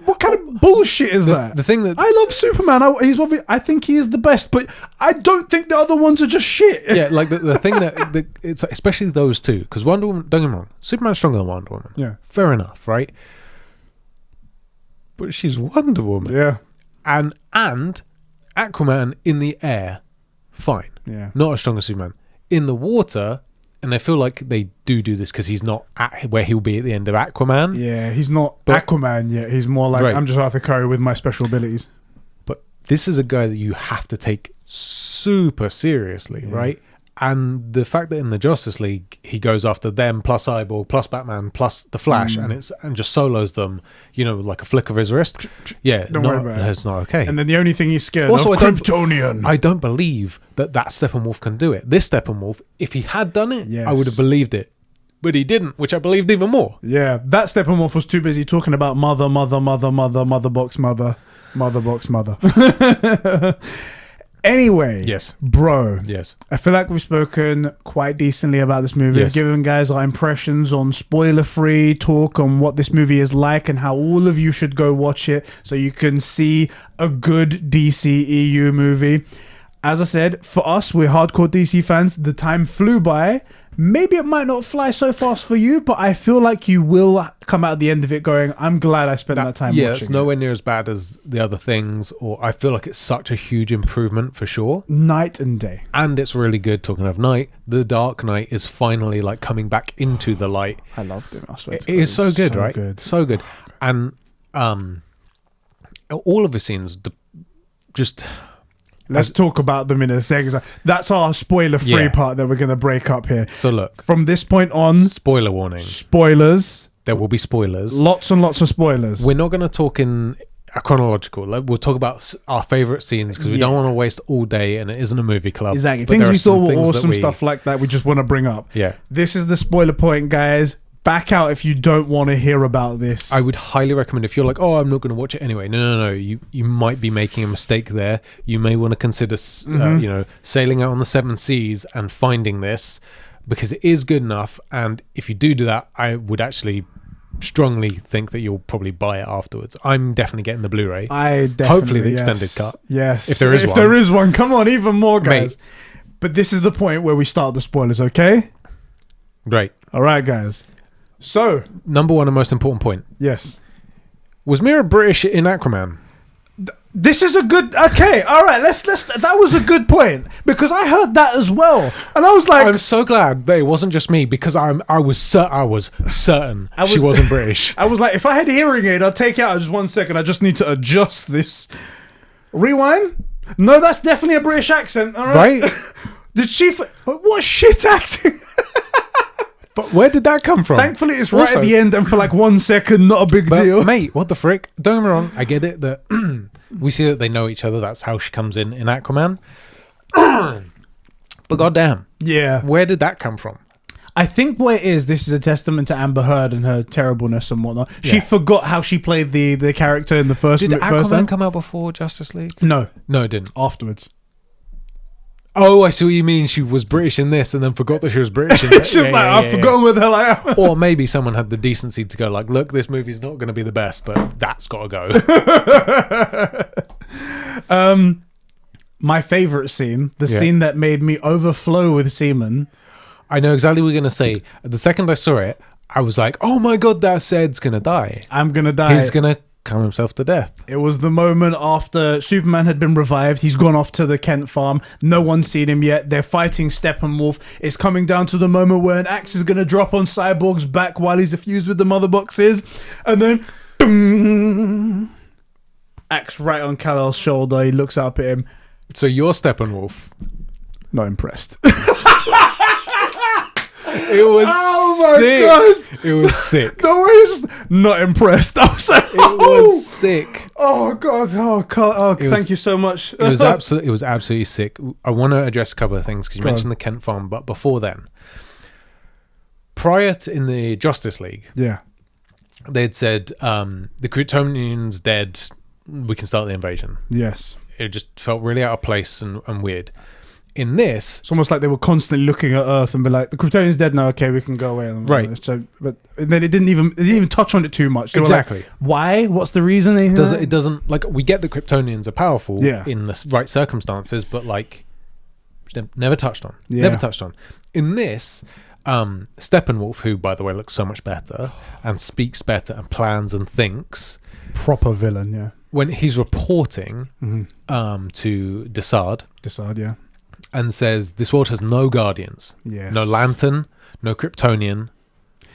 What kind of bullshit is that? The thing that I love Superman. I think he is the best, but I don't think the other ones are just shit. Yeah, like the thing that it's especially those two, because Wonder Woman. Don't get me wrong, Superman's stronger than Wonder Woman. Yeah, fair enough, right? But she's Wonder Woman. Yeah, and Aquaman in the air, fine. Yeah, not as strong as Superman in the water. And I feel like they do this because he's not at where he'll be at the end of Aquaman. Yeah, he's not Aquaman yet. He's more like, I'm just Arthur Curry with my special abilities. But this is a guy that you have to take super seriously, right? And the fact that in the Justice League, he goes after them, plus Cyborg, plus Batman, plus the Flash, and just solos them, like a flick of his wrist. Yeah, don't worry about it. It's not okay. And then the only thing he's scared also, of, Kryptonian. I don't believe that Steppenwolf can do it. This Steppenwolf, if he had done it, I would have believed it. But he didn't, which I believed even more. Yeah, that Steppenwolf was too busy talking about mother box mother. Anyway, Yes. bro. Yes. I feel like we've spoken quite decently about this movie. Yes. We've given guys our impressions on spoiler-free talk on what this movie is like and how all of you should go watch it so you can see a good DCEU movie. As I said, for us, we're hardcore DC fans. The time flew by. Maybe it might not fly so fast for you, but I feel like you will come out at the end of it going, I'm glad I spent that time watching it's nowhere near as bad as the other things, or I feel like it's such a huge improvement for sure. Night and day. And it's really good. Talking of night, the Dark Knight is finally like coming back into the light. I loved it. I swear It is so good, right? Good. So good. And all of the scenes, just... Let's talk about them in a second. That's our spoiler-free part that we're going to break up here. So look. From this point on... Spoiler warning. Spoilers. There will be spoilers. Lots and lots of spoilers. We're not going to talk in a chronological. We'll talk about our favourite scenes because we don't want to waste all day and it isn't a movie club. Exactly. But Things there we are some saw were things that awesome, stuff like that we just want to bring up. Yeah. This is the spoiler point, guys. Back out if you don't want to hear about this. I would highly recommend if you're like, oh, I'm not going to watch it anyway. No. You might be making a mistake there. You may want to consider, sailing out on the 7 seas and finding this because it is good enough. And if you do that, I would actually strongly think that you'll probably buy it afterwards. I'm definitely getting the Blu-ray. Hopefully the extended cut. Yes. If there is one. If there is one, come on, even more, guys. Mate. But this is the point where we start the spoilers, okay? Great. All right, guys. So, number one and most important point. Yes. Was Mira British in Aquaman? This is a good... Okay, all right, let's... That was a good point, because I heard that as well. And I was like... I'm so glad that it wasn't just me, because I was certain she wasn't British. I was like, if I had a hearing aid, I'd take it out just 1 second. I just need to adjust this. Rewind? No, that's definitely a British accent, all right? Right? Did she... What shit acting? But where did that come from? Thankfully, it's right at the end, and for like 1 second, not a big deal. Mate, what the frick? Don't get me wrong. I get it that we see that they know each other. That's how she comes in Aquaman. But goddamn, yeah, where did that come from? I think what it is, this is a testament to Amber Heard and her terribleness and whatnot. Yeah. She forgot how she played the character in the first. Did Aquaman come out before Justice League? No, it didn't. Afterwards. Oh, I see what you mean. She was British in this and then forgot that she was British in It's just I've forgotten where the hell I am. Or maybe someone had the decency to go like, look, this movie's not going to be the best, but that's got to go. My favourite scene, the scene that made me overflow with semen. I know exactly what you're going to say. The second I saw it, I was like, oh my God, that Zed's going to die. I'm going to die. He's going to calm himself to death. It was the moment after Superman had been revived. He's gone off to the Kent farm. No one's seen him yet. They're fighting Steppenwolf. It's coming down to the moment where an axe is going to drop on Cyborg's back while he's fused with the mother boxes. And then... Boom, axe right on Kal-El's shoulder. He looks up at him. So you're Steppenwolf. Not impressed. It was sick. God. It was sick. No way, just not impressed. I was like, it was sick. Oh God. Thank you so much. It was absolutely sick. I want to address a couple of things because you mentioned the Kent farm, but before then, prior to in the Justice League, they'd said the Kryptonian's dead. We can start the invasion. Yes. It just felt really out of place and weird. In this, it's almost like they were constantly looking at Earth and be like, the Kryptonian's dead now, okay, we can go away. Right. So, but then it didn't even touch on it too much. They exactly. Like, why? What's the reason? It doesn't like we get the Kryptonians are powerful in the right circumstances, but like never touched on. Never touched on. In this, Steppenwolf, who by the way looks so much better and speaks better and plans and thinks, proper villain. Yeah. When he's reporting to Desard, and says this world has no guardians, no lantern, no Kryptonian.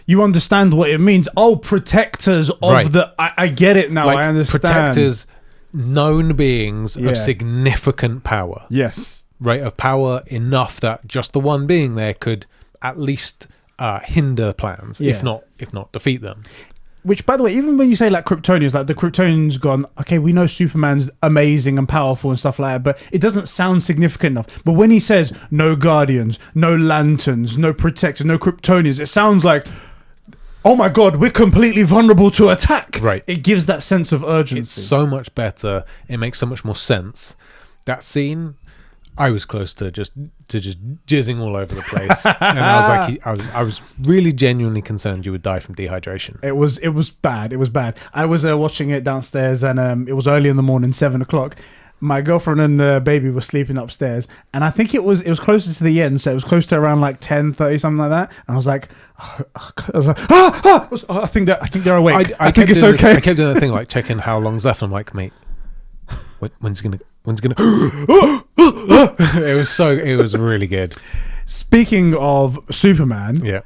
You understand what it means? Oh, protectors of the... I get it now. Like, I understand. Protectors, known beings of significant power. Yes. Right, of power enough that just the one being there could at least hinder plans, if not defeat them. Which, by the way, even when you say like Kryptonians, like the Kryptonians gone, okay, we know Superman's amazing and powerful and stuff like that, but it doesn't sound significant enough. But when he says no guardians, no lanterns, no protectors, no Kryptonians, it sounds like, oh my God, we're completely vulnerable to attack. Right. It gives that sense of urgency. It's so much better. It makes so much more sense. That scene, I was close to just jizzing all over the place, and I was like, I was really genuinely concerned you would die from dehydration. It was bad. It was bad. I was watching it downstairs, and it was early in the morning, 7:00. My girlfriend and the baby were sleeping upstairs, and I think it was closer to the end, so it was close to around like 10:30, something like that. And I was like, I think they're awake. I think it's okay. I kept doing that thing like checking how long's left. I'm like, mate, when's it gonna? It was really good. Speaking of Superman, Yeah.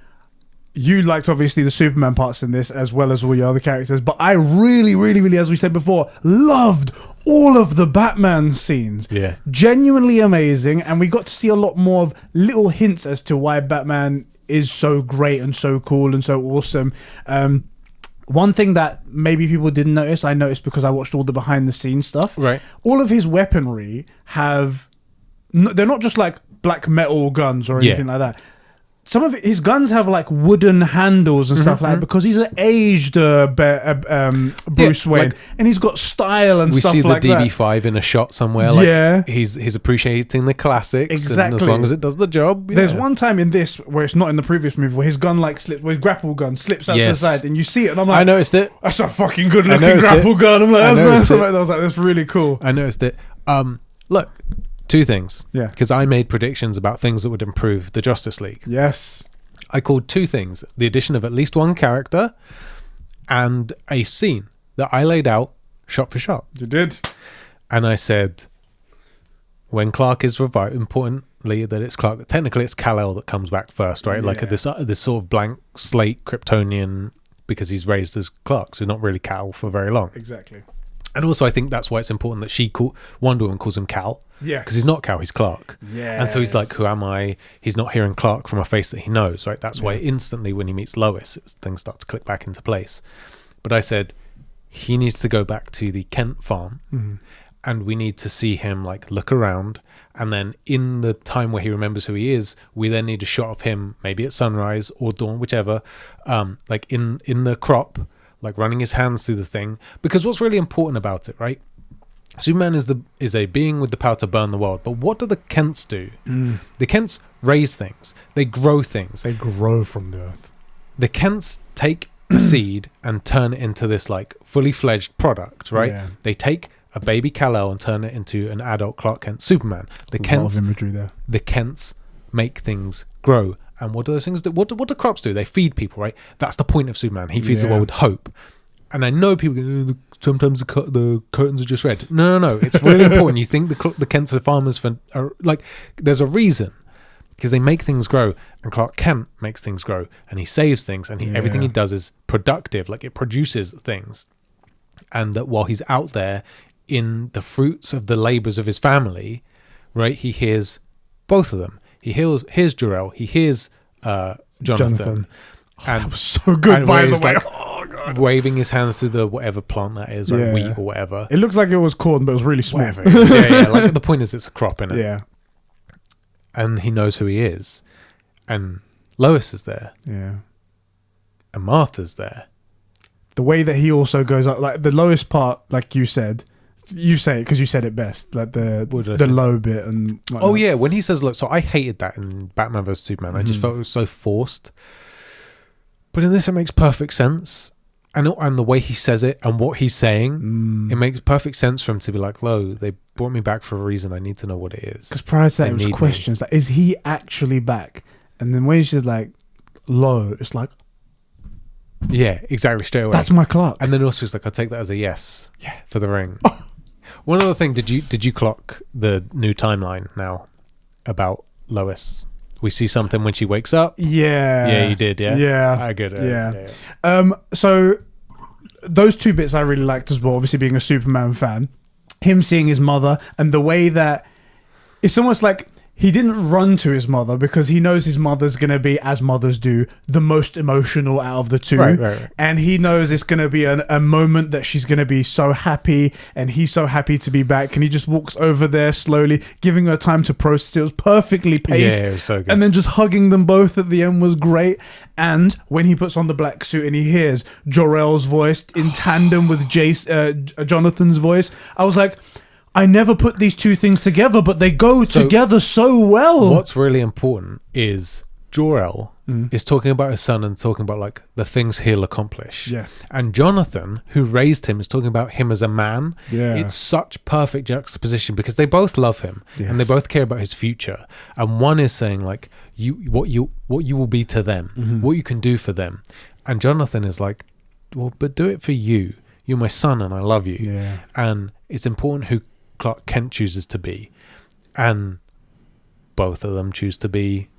you liked obviously the Superman parts in this as well as all your other characters, but I really, really, really, as we said before, loved all of the Batman scenes. Yeah. Genuinely amazing, and we got to see a lot more of little hints as to why Batman is so great and so cool and so awesome. One thing that maybe people didn't notice, I noticed because I watched all the behind the scenes stuff. Right. All of his weaponry they're not just like black metal guns or anything like that. Some of his guns have like wooden handles and stuff like that because he's an aged Bruce Wayne, and he's got style and stuff like that. We see the DB5 in a shot somewhere. Like, he's appreciating the classics. Exactly. And as long as it does the job. Yeah. There's one time in this where it's not in the previous movie where his gun like slips, where his grapple gun slips out to the side, and you see it, and I'm like, I noticed it. That's a fucking good looking grapple gun. I'm like, I was like, that's really cool. I noticed it. Look. Two things. Yeah. Because I made predictions about things that would improve the Justice League. Yes. I called two things. The addition of at least one character and a scene that I laid out shot for shot. You did. And I said, when Clark is revived, importantly that it's Clark, technically it's Kal-El that comes back first, right? Like this sort of blank slate Kryptonian, because he's raised as Clark, so not really Kal for very long. Exactly. And also I think that's why it's important that Wonder Woman calls him Kal. Yeah. Because he's not Kal, he's Clark. Yeah. And so he's like, who am I? He's not hearing Clark from a face that he knows, right? That's why instantly when he meets Lois, things start to click back into place. But I said, he needs to go back to the Kent farm, and we need to see him like look around. And then in the time where he remembers who he is, we then need a shot of him, maybe at sunrise or dawn, whichever, like in the crop, like running his hands through the thing. Because what's really important about it, right? Superman is a being with the power to burn the world, but what do the Kents do? The Kents raise things. They grow things. They grow from the earth. The Kents take a seed and turn it into this like fully fledged product, right? Yeah. They take a baby Kal-El and turn it into an adult Clark Kent Superman. The Kents make things grow. And what do those things do? What do crops do? They feed people, right? That's the point of Superman. He feeds the world with hope. And I know people go, sometimes the curtains are just red. No. It's really important. You think the Kents are farmers there's a reason. Because they make things grow, and Clark Kent makes things grow, and he saves things, and everything he does is productive. Like, it produces things. And that while he's out there in the fruits of the labors of his family, right, he hears both of them. He hears Jor-El, he hears Jonathan. And that was so good, by the way. Like, waving his hands through the whatever plant that is, or wheat or whatever. It looks like it was corn, but it was really small. Whatever it is. Yeah. Like, the point is, it's a crop in it. Yeah. And he knows who he is. And Lois is there. Yeah. And Martha's there. The way that he also goes up, like the lowest part, like you said, you say it because you said it best, like the low bit and whatnot. Oh yeah, when he says, look, so I hated that in Batman vs Superman. I just felt it was so forced. But in this, it makes perfect sense. And the way he says it and what he's saying, it makes perfect sense for him to be like, "Lo, they brought me back for a reason. I need to know what it is." Because prior to that, it was questions like, "Is he actually back?" And then when she's like, "Lo," it's like, yeah, exactly, straight away. That's my Clark. And then also, it's like, I take that as a yes, for the ring. One other thing, did you clock the new timeline now about Lois? We see something when she wakes up. Yeah, you did. Yeah, I get it. Yeah. So those two bits I really liked as well. Obviously, being a Superman fan, him seeing his mother and the way that it's almost like he didn't run to his mother because he knows his mother's going to be, as mothers do, the most emotional out of the two. Right. And he knows it's going to be a moment that she's going to be so happy, and he's so happy to be back. And he just walks over there slowly, giving her time to process it. It was perfectly paced. Yeah, it was so good. And then just hugging them both at the end was great. And when he puts on the black suit and he hears Jor-El's voice in tandem with Jonathan's voice, I was like, I never put these two things together, but they go together so well. What's really important is Jor-El is talking about his son and talking about like the things he'll accomplish. Yes. And Jonathan, who raised him, is talking about him as a man. Yeah. It's such perfect juxtaposition because they both love him and they both care about his future. And one is saying like what you will be to them, what you can do for them. And Jonathan is like, well, but do it for you. You're my son and I love you. Yeah. And it's important who Clark Kent chooses to be. And both of them choose to be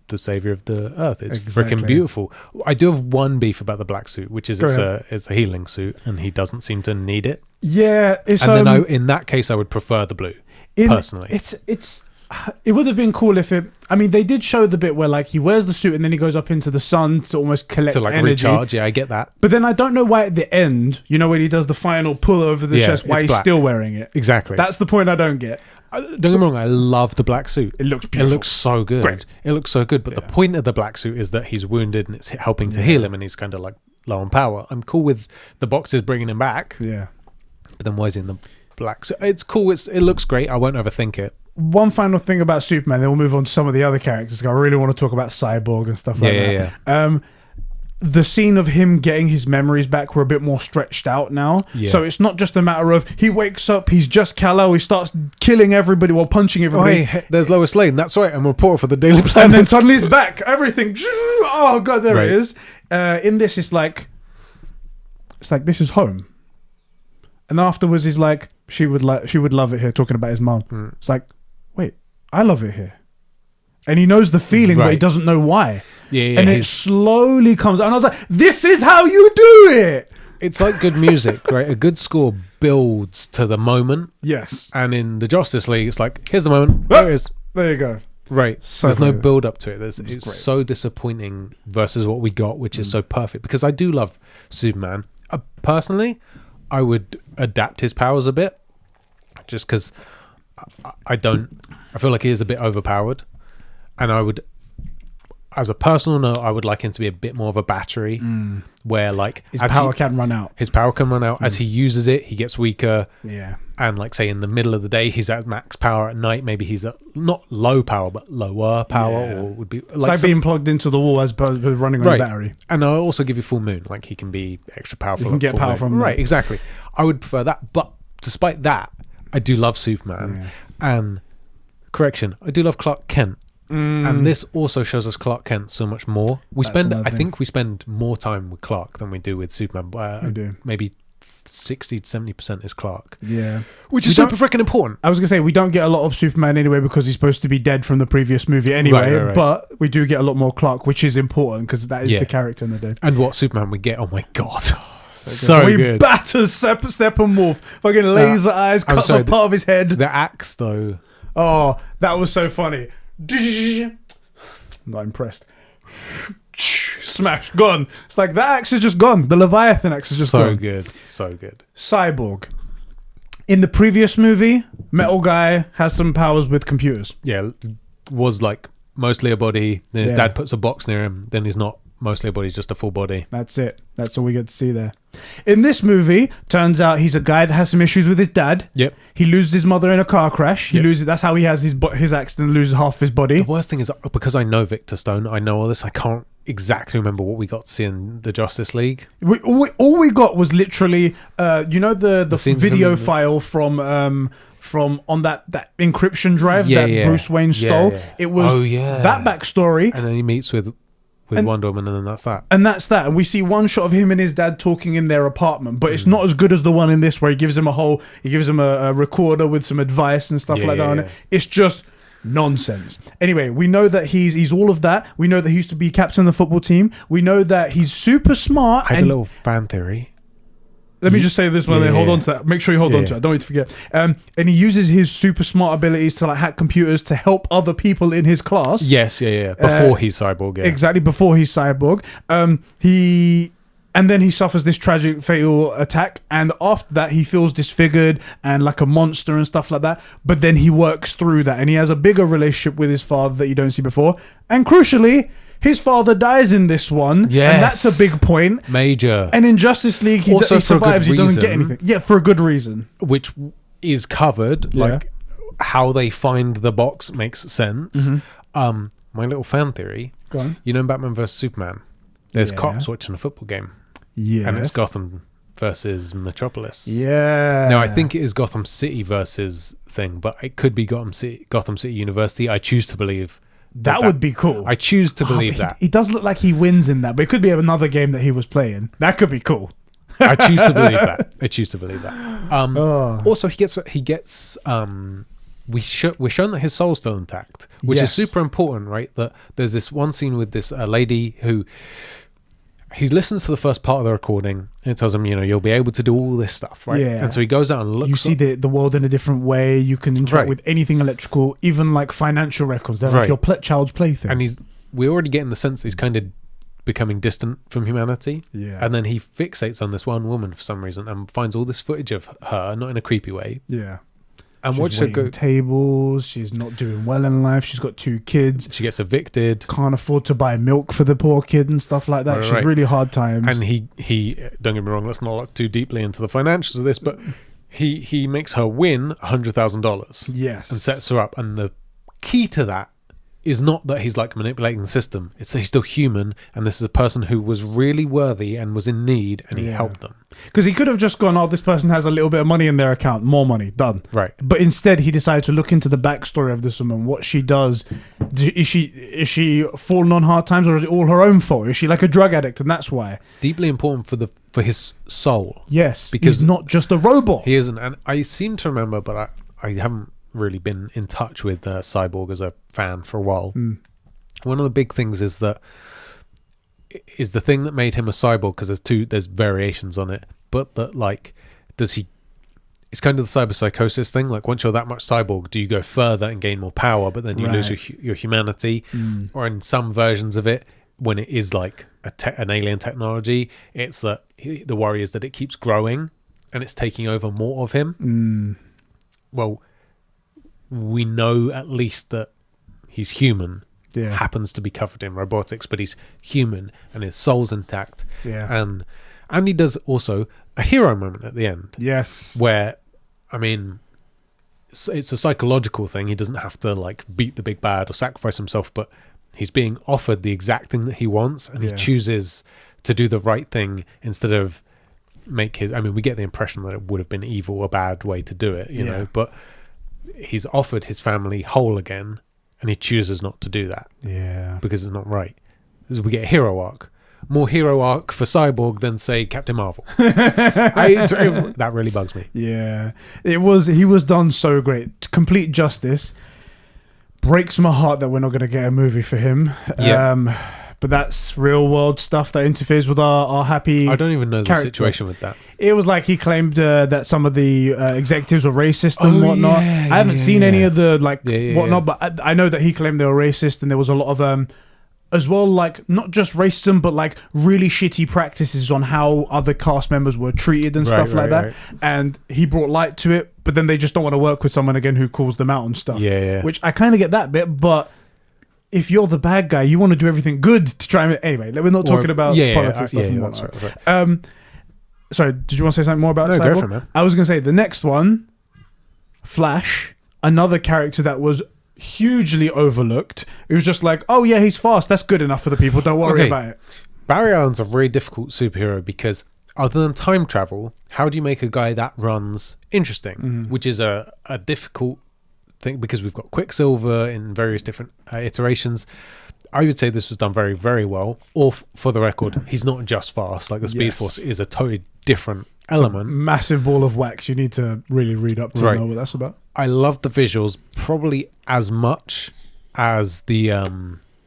the savior of the earth. It's freaking beautiful. I do have one beef about the black suit, which is it's a healing suit and he doesn't seem to need it. Yeah. It's, and then in that case I would prefer the blue personally. It would have been cool if they did show the bit where like he wears the suit and then he goes up into the sun to almost collect energy. Recharge. Yeah, I get that. But then I don't know why at the end, when he does the final pull over the chest, why he's black. Still wearing it. Exactly. That's the point I don't get. Don't get me wrong, I love the black suit. It looks beautiful. It looks so good. Great. It looks so good. But the point of the black suit is that he's wounded and it's helping to heal him and he's kind of like low on power. I'm cool with the boxes bringing him back. Yeah. But then why is he in the black suit? It's cool. It looks great. I won't overthink it. One final thing about Superman, then we'll move on to some of the other characters. I really want to talk about Cyborg and stuff like that. Yeah. The scene of him getting his memories back were a bit more stretched out now. Yeah. So it's not just a matter of he wakes up, he's just Kal-El, he starts killing everybody while punching everybody. Oh, hey, there's Lois Lane. That's right. I'm a reporter for the Daily Planet. And then suddenly it's back. Everything. Oh, God, there it is. In this, it's like, this is home. And afterwards, he's like, she would love it here, talking about his mom. It's like, wait, I love it here. And he knows the feeling, but he doesn't know why. Yeah. And it slowly comes out. And I was like, this is how you do it. It's like good music, right? A good score builds to the moment. Yes. And in the Justice League, it's like, here's the moment. There it is. There you go. Right. So there's no build up to it. It's so disappointing versus what we got, which is so perfect. Because I do love Superman. Personally, I would adapt his powers a bit. Just because I feel like he is a bit overpowered. And I would, as a personal note, I would like him to be a bit more of a battery where like his power can run out. His power can run out. As he uses it, he gets weaker. Yeah. And like say in the middle of the day, he's at max power. At night, maybe he's at not low power, but lower power or would be like being plugged into the wall as opposed to running on a battery. And I'll also give you full moon. Like he can be extra powerful. You can get power from right, exactly. I would prefer that. But despite that, I do love Superman. Yeah. And correction, I do love Clark Kent. And this also shows us Clark Kent so much more. I think we spend more time with Clark than we do with Superman. We do. Maybe 60 to 70% is Clark. Yeah. Which is super freaking important. I was going to say, we don't get a lot of Superman anyway because he's supposed to be dead from the previous movie anyway. Right. But we do get a lot more Clark, which is important because that is the character in the day. And what Superman we get, oh my God. So good. Good. He batters Steppenwolf. Fucking laser eyes, cuts off part of his head. The axe, though. Oh, that was so funny. Not impressed. Smash, gone. It's like that axe is just gone. The Leviathan axe is just gone. So good. Cyborg. In the previous movie, Metal Guy has some powers with computers. Yeah, was like mostly a body. Then his dad puts a box near him. Then he's not mostly a body, he's just a full body. That's it. That's all we get to see there. In this movie, turns out he's a guy that has some issues with his dad. Yep. He loses his mother in a car crash. He loses. That's how he has his accident, loses half his body. The worst thing is, because I know Victor Stone, I know all this, I can't exactly remember what we got to see in the Justice League. All we got was literally, the video file from on that encryption drive that Bruce Wayne stole. It was that backstory. And then he meets with Wonder Woman, and then that's that. And we see one shot of him and his dad talking in their apartment, but it's not as good as the one in this where he gives him a recorder with some advice and stuff like that on it. It's just nonsense. Anyway, we know that he's all of that. We know that he used to be captain of the football team. We know that he's super smart. I had a little fan theory. Let me just say this one. Hold on to that. Make sure you hold on to it. Don't wait to forget. And he uses his super smart abilities to hack computers to help other people in his class. Yes, before he's Cyborg. Yeah. Exactly, before he's Cyborg. And then he suffers this tragic fatal attack, and after that he feels disfigured and like a monster and stuff like that. But then he works through that, and he has a bigger relationship with his father that you don't see before. And crucially, his father dies in this one, and that's a big point. Major. And in Justice League, he survives. He doesn't get anything. Yeah, for a good reason. Which is covered. Yeah. Like how they find the box makes sense. My little fan theory. Go on. You know, in Batman vs Superman, there's Yeah. cops watching a football game. Yeah. And it's Gotham versus Metropolis. Yeah. Now I think it is Gotham City versus thing, but it could be Gotham City University. I choose to believe that would be cool. I choose to believe but that. he does look like he wins in that, but it could be another game that he was playing. That could be cool. I choose to believe that. I choose to believe that. Also, he gets. We're shown that his soul's still intact, which is super important, right? That there's this one scene with this lady who he listens to the first part of the recording and it tells him, you know, you'll be able to do all this stuff, right? Yeah. And so he goes out and looks. You see the world in a different way. You can interact Right. with anything electrical, even like financial records. They're like Right. your child's plaything. And we're already getting the sense he's kind of becoming distant from humanity. Yeah. And then he fixates on this one woman for some reason and finds all this footage of her, not in a creepy way. Yeah. And She's watch her waiting go. tables. She's not doing well in life. She's got 2 kids. She gets evicted. Can't afford to buy milk for the poor kid and stuff like that. Right, She's right. really hard times. And he don't get me wrong, let's not look too deeply into the financials of this, but he makes her win $100,000. Yes. And sets her up. And the key to that is not that he's like manipulating the system. It's that he's still human, and this is a person who was really worthy and was in need, and he helped them. Because he could have just gone, oh, this person has a little bit of money in their account, more money, done. Right. But instead, he decided to look into the backstory of this woman, what she does. Is she fallen on hard times, or is it all her own fault? Is she like a drug addict, and that's why? Deeply important for his soul. Yes, Because he's not just a robot. He isn't. And I seem to remember, but I haven't really been in touch with Cyborg as a fan for a while. One of the big things is the thing that made him a cyborg, because there's variations on it, but that like it's kind of the cyberpsychosis thing. Like once you're that much cyborg, do you go further and gain more power, but then you lose your humanity? Or in some versions of it, when it is like an alien technology, it's that the worry is that it keeps growing and it's taking over more of him. Well, we know at least that he's human. Happens to be covered in robotics, but he's human and his soul's intact. And he does also a hero moment at the end. Yes. Where, I mean, it's a psychological thing. He doesn't have to like beat the big bad or sacrifice himself, but he's being offered the exact thing that he wants, and he chooses to do the right thing instead of we get the impression that it would have been evil, a bad way to do it, you know, but he's offered his family whole again, and he chooses not to do that. Because it's not right. As we get a hero arc. More hero arc for Cyborg than, say, Captain Marvel. That really bugs me. Yeah. He was done so great. Complete justice. Breaks my heart that we're not going to get a movie for him. But that's real world stuff that interferes with our happy I don't even know the character. situation with that. It was like he claimed that some of the executives were racist and whatnot. I haven't seen any of the whatnot, but I know that he claimed they were racist, and there was a lot of as well, like not just racism, but like really shitty practices on how other cast members were treated and stuff like that. And he brought light to it, but then they just don't want to work with someone again who calls them out on stuff. Which I kind of get that bit, but if you're the bad guy, you want to do everything good to try and... Anyway, we're not talking about politics stuff and whatnot. That's right. Sorry, did you want to say something more about Cyborg? Go for it, man. I was going to say, the next one, Flash, another character that was hugely overlooked. It was just like, oh yeah, he's fast. That's good enough for the people. Don't worry about it. Barry Allen's a very difficult superhero because other than time travel, how do you make a guy that runs interesting? Which is a difficult thing because we've got Quicksilver in various different iterations. I would say this was done very, very well. Or for the record, he's not just fast. Like the Speed Force is a totally different element. Massive ball of wax. You need to really read up to know what that's about. I love the visuals probably as much as the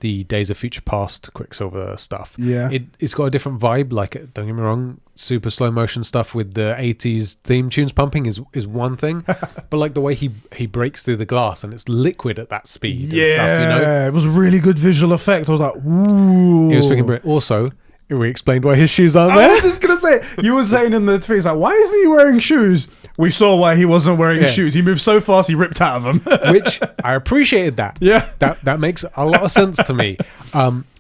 Days of Future Past Quicksilver stuff. It's got a different vibe. Like, don't get me wrong, super slow motion stuff with the 80s theme tunes pumping is one thing, but like the way he breaks through the glass and it's liquid at that speed and stuff, you know, it was a really good visual effect. I was like, ooh, it was freaking brilliant. Also, we explained why his shoes aren't there. I was just gonna say, you were saying in the tweets like, why isn't he wearing shoes? We saw why he wasn't wearing his shoes. He moved so fast, he ripped out of them. Which I appreciated that. Yeah, that makes a lot of sense to me.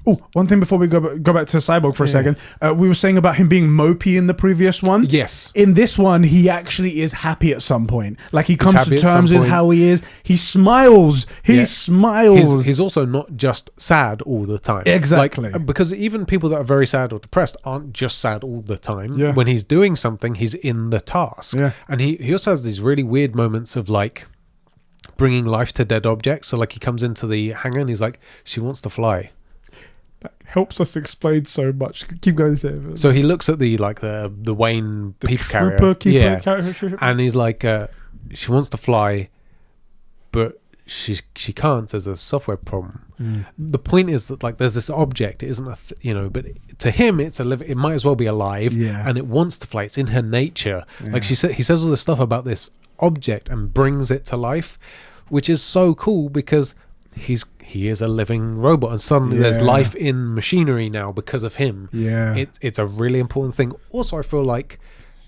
Oh, one thing before we go back to Cyborg for a second. We were saying about him being mopey in the previous one. Yes. In this one, he actually is happy at some point. Like, he comes to terms with how he is. He smiles. He smiles. He's also not just sad all the time. Exactly. Like, because even people that are very sad or depressed aren't just sad all the time. Yeah. When he's doing something, he's in the task. Yeah. And he also has these really weird moments of like bringing life to dead objects. So like he comes into the hangar and he's like, she wants to fly. That helps us explain so much. Keep going. So he looks at the Wayne people carrier. Trooper. And he's like, she wants to fly, but she can't. There's a software problem. The point is that like there's this object. It isn't but to him it's it might as well be alive. Yeah. And it wants to fly. It's in her nature. Like he says all this stuff about this object and brings it to life, which is so cool because he is a living robot, and suddenly there's life in machinery now because of him. It's a really important thing. Also, I feel like,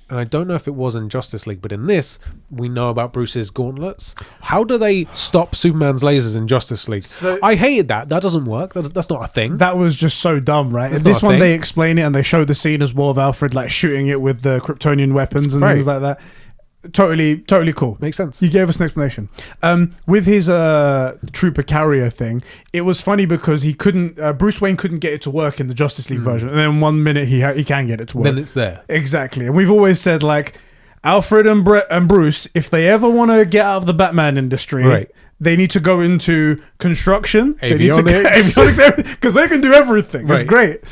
and I don't know if it was in Justice League, but in this we know about Bruce's gauntlets. How do they stop Superman's lasers in Justice League? I hated that doesn't work. That's not a thing. That was just so dumb, right? In this one they explain it and they show the scene as well of Alfred like shooting it with the Kryptonian weapons and things like that. Totally cool. Makes sense. You gave us an explanation. With his trooper carrier thing, it was funny because he couldn't. Bruce Wayne couldn't get it to work in the Justice League version, and then 1 minute he can get it to work. Then it's there. Exactly, and we've always said like Alfred and Bruce, if they ever want to get out of the Batman industry, right, they need to go into construction, avionics, because they can do everything. Right. It's great.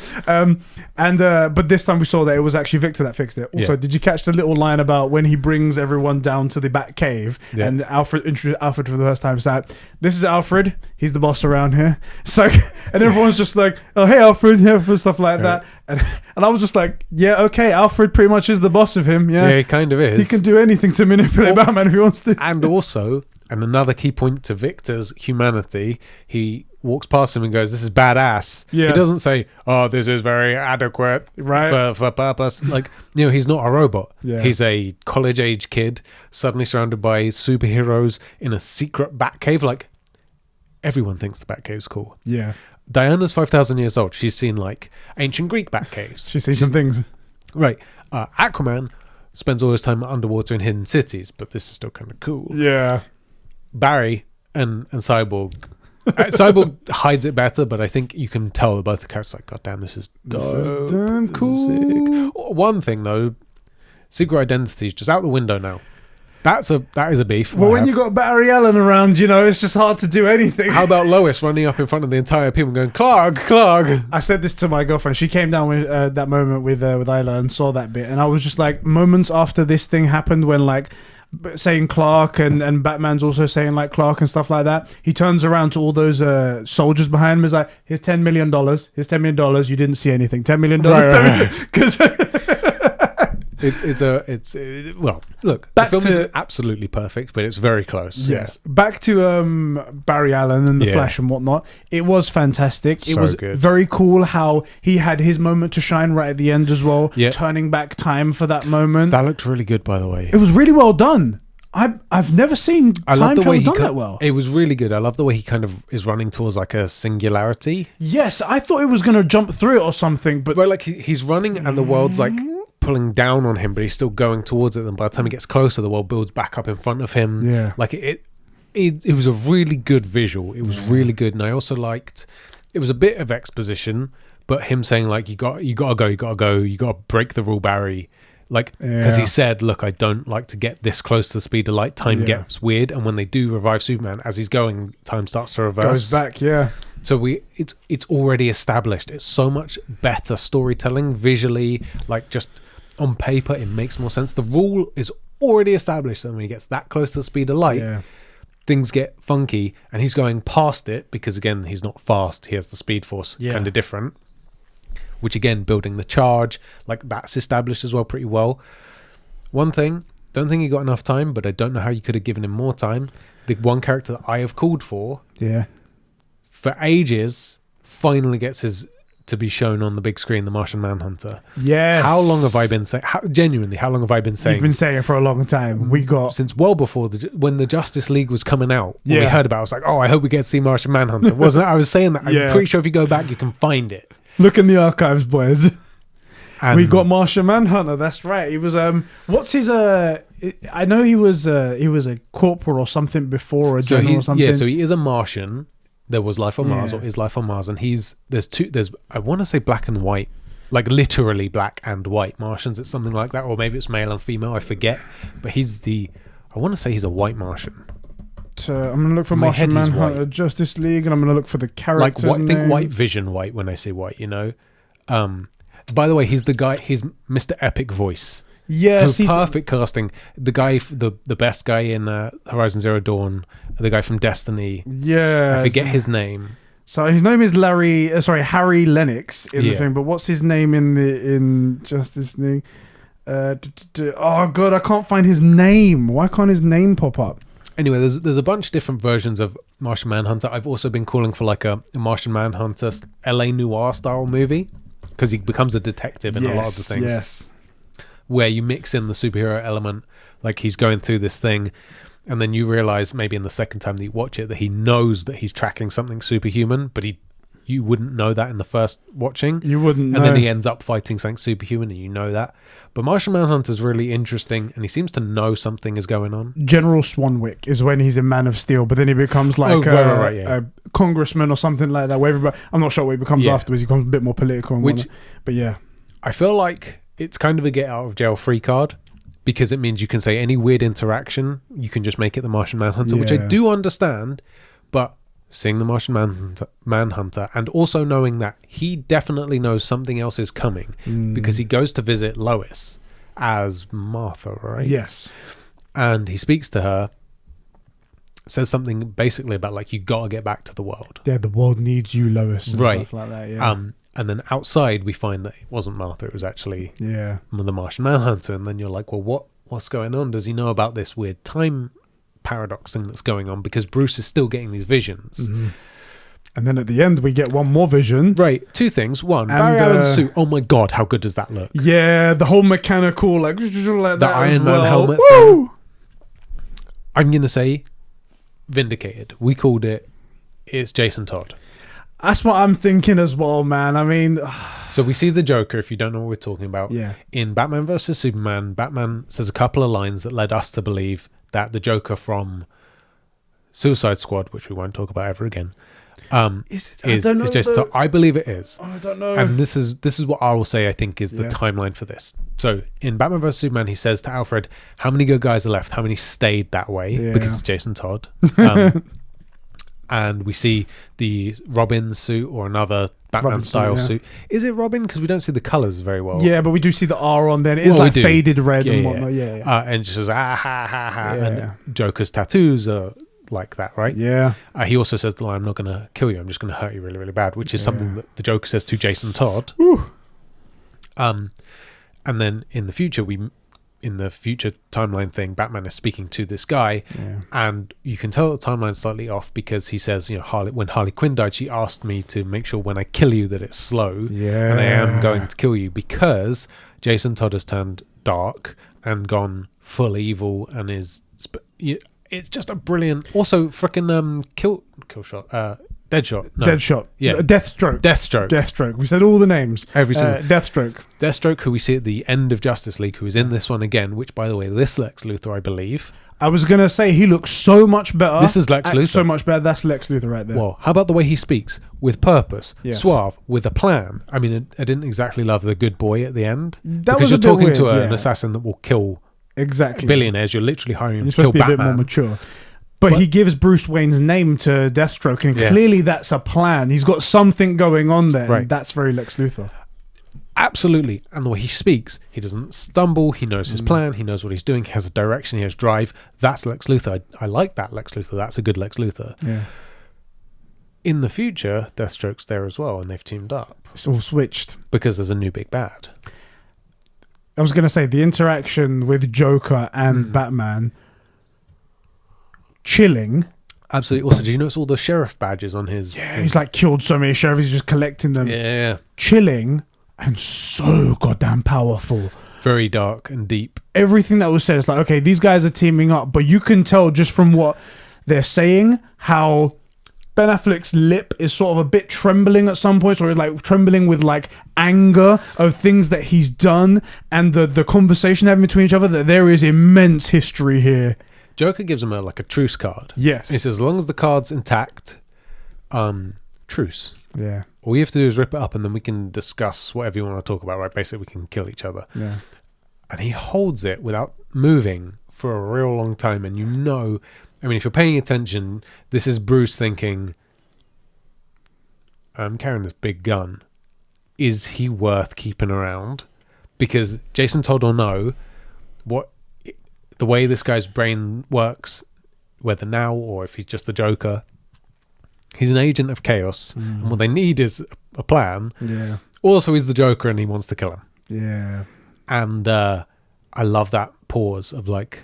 But this time we saw that it was actually Victor that fixed it. Also, did you catch the little line about when he brings everyone down to the Bat Cave and Alfred introduced Alfred for the first time? So this is Alfred. He's the boss around here. So and everyone's just like, oh hey Alfred, stuff like that. And I was just like, yeah, okay, Alfred pretty much is the boss of him. Yeah, he kind of is. He can do anything to manipulate Batman if he wants to. And also, and another key point to Victor's humanity, he walks past him and goes, this is badass. He doesn't say, oh, this is very adequate for purpose. Like, he's not a robot. He's a college age kid suddenly surrounded by superheroes in a secret Batcave. Like, everyone thinks the Batcave's cool. Yeah. Diana's 5,000 years old. She's seen like ancient Greek Batcaves. She's seen some things. Right. Aquaman spends all his time underwater in hidden cities, but this is still kind of cool. Yeah. Barry and Cyborg. Cyborg hides it better, but I think you can tell that both the characters are like, God damn, this is dope. Damn cool. One thing though, secret identity is just out the window now. That is a beef. Well, when you got Barry Allen around, it's just hard to do anything. How about Lois running up in front of the entire people going, Clark? I said this to my girlfriend. She came down with that moment with Isla and saw that bit, and I was just like, moments after this thing happened, when like saying Clark and Batman's also saying like Clark and stuff like that, he turns around to all those soldiers behind him, is like, here's $10 million, here's $10 million, you didn't see anything, $10 million, because well, look, the film isn't absolutely perfect, but it's very close. Yes. Back to Barry Allen and the Flash and whatnot. It was fantastic. It was good. Very cool how he had his moment to shine right at the end as well, turning back time for that moment. That looked really good, by the way. It was really well done. I've never seen time travel done that well. It was really good. I love the way he kind of is running towards like a singularity. Yes, I thought it was going to jump through it or something, but like he's running and the world's like pulling down on him, but he's still going towards it. And by the time he gets closer, the world builds back up in front of him. Yeah, like it was a really good visual. It was really good, and I also liked. It was a bit of exposition, but him saying like you gotta go, you gotta break the rule, Barry. Like, because he said, look, I don't like to get this close to the speed of light. Time gets weird, and when they do revive Superman, as he's going, time starts to reverse. Goes back, So it's already established. It's so much better storytelling visually, like just on paper, it makes more sense. The rule is already established, and when he gets that close to the speed of light, things get funky, and he's going past it because again, he's not fast. He has the speed force, kind of different. Which again, building the charge, like that's established as well pretty well. One thing, don't think he got enough time, but I don't know how you could have given him more time. The one character that I have called for ages finally gets his to be shown on the big screen, the Martian Manhunter. Yes. How long have I been saying? Genuinely, how long have I been saying? You've been saying it for a long time. We got since well before when the Justice League was coming out. When we Yeah. heard about it, I was like, oh, I hope we get to see Martian Manhunter. Wasn't I was saying that? I'm Yeah. pretty sure if you go back, you can find it. look in the archives, boys. And We got Martian Manhunter. That's right. He was what's his I know he was a corporal or something before, or a general or something. Yeah, so he is a Martian. There was life on Mars, Yeah. or is life on Mars, and there's I want to say black and white, like literally black and white Martians. It's something like that, or maybe it's male and female. I forget, but I want to say he's a white Martian. So I'm gonna look for In my Martian head, he's Manhunter, white. Justice League, and I'm gonna look for the characters. Like think name. White Vision white when I say white, you know. By the way, he's the guy. He's Mr. Epic Voice. Yes, he's Perfect casting. The guy, the best guy in Horizon Zero Dawn, the guy from Destiny. yeah. I forget his name. So his name is Harry Lennox in the Yeah. thing, but what's his name in Justice League? Oh god, I can't find his name. Why can't his name pop up? Anyway, there's a bunch of different versions of Martian Manhunter. I've also been calling for like a Martian Manhunter LA Noir style movie, because he becomes a detective in a lot of the things. Yes. Where you mix in the superhero element, like he's going through this thing, and then you realize maybe in the second time that you watch it that he knows that he's tracking something superhuman, but you wouldn't know that in the first watching. You wouldn't know. And then he ends up fighting something superhuman, and you know that. But Martian Manhunter is really interesting, and he seems to know something is going on. General Swanwick is when he's in Man of Steel, but then he becomes like yeah. a congressman or something like that. Where everybody, I'm not sure what he becomes afterwards. He becomes a bit more political and whatnot. But yeah. I feel like it's kind of a get out of jail free card, because it means you can say any weird interaction, you can just make it the Martian Manhunter, which I Yeah. do understand. But seeing the Martian Manhunter, and also knowing that he definitely knows something else is coming, because he goes to visit Lois as Martha, right? Yes. And he speaks to her, says something basically about like, you gotta get back to the world. Yeah, the world needs you, Lois. And Right. Stuff like that. Yeah. And then outside we find that it wasn't Martha, it was actually yeah. the Martian Manhunter. And then you're like, well, what's going on? Does he know about this weird time paradox thing that's going on? Because Bruce is still getting these visions. Mm-hmm. And then at the end we get one more vision. Right. Two things. One, And, Barry Allen's suit. Oh my god, how good does that look? Yeah, the whole mechanical like that The as Iron Man well. helmet Woo! I'm gonna say vindicated. We called it. It's Jason Todd. That's what I'm thinking as well, man. I mean, So we see the Joker, if you don't know what we're talking about. yeah. In Batman vs. Superman, Batman says a couple of lines that led us to believe that the Joker from Suicide Squad, which we won't talk about ever again, Is it? I don't know. Jason Todd. I believe it is. I don't know. And this is what I will say I think is the Yeah. timeline for this. So in Batman vs. Superman, he says to Alfred, how many good guys are left? How many stayed that way? Yeah. Because it's Jason Todd. And we see the Robin suit or another Batman Robin style suit, suit. Is it Robin? Because we don't see the colours very well. yeah, but we do see the R on there. It's Well, we like do. faded red Yeah, and yeah. whatnot. Yeah. And she says, ah, ha, ha, ha. Yeah. And Joker's tattoos are like that, right? Yeah. He also says the line, I'm not going to kill you, I'm just going to hurt you really, really bad, which is something that the Joker says to Jason Todd. And then in the future, in the future timeline thing, Batman is speaking to this guy, and you can tell the timeline's slightly off because he says, you know, when Harley Quinn died, she asked me to make sure when I kill you that it's slow, Yeah. and I am going to kill you because Jason Todd has turned dark and gone full evil and is... It's just a brilliant... Also, freaking kill shot. Deadshot. No. Deadshot. Yeah. Deathstroke. We said all the names. Every single... Deathstroke, who we see at the end of Justice League, who is in this one again, which, by the way, this Lex Luthor, I believe. I was going to say, he looks so much better. This is Lex Luthor. So much better. That's Lex Luthor right there. Well, how about the way he speaks? With purpose, Yeah. suave, with a plan. I mean, I didn't exactly love the good boy at the end. That because was a you're bit talking to weird, an yeah. assassin that will kill Exactly. billionaires. You're literally hiring him You're to kill supposed to be a bit Batman. more mature. But he gives Bruce Wayne's name to Deathstroke, and Yeah. clearly that's a plan. He's got something going on there. Right. And that's very Lex Luthor. Absolutely. And the way he speaks, he doesn't stumble. He knows his plan. He knows what he's doing. He has a direction. He has drive. That's Lex Luthor. I like that Lex Luthor. That's a good Lex Luthor. Yeah. In the future, Deathstroke's there as well, and they've teamed up It's all switched. because there's a new big bad. I was going to say, the interaction with Joker and Batman, chilling. Absolutely. Also, did you notice all the sheriff badges on his? Yeah, he's like killed so many sheriffs. He's just collecting them. Yeah. Chilling and so goddamn powerful. Very dark and deep. Everything that was said, it's like, okay, these guys are teaming up, but you can tell just from what they're saying how Ben Affleck's lip is sort of a bit trembling at some points, or like trembling with like anger of things that he's done, and the conversation having between each other, that there is immense history here. Joker gives him a truce card. Yes. He says, as long as the card's intact, truce. Yeah. All you have to do is rip it up and then we can discuss whatever you want to talk about, right? Basically, we can kill each other. Yeah. And he holds it without moving for a real long time. And I mean, if you're paying attention, this is Bruce thinking, I'm carrying this big gun. Is he worth keeping around? Because Jason Todd will know the way this guy's brain works, whether now or if he's just the Joker. He's an agent of chaos, and what they need is a plan. Yeah. Also, he's the Joker, and he wants to kill him. Yeah. And I love that pause of like,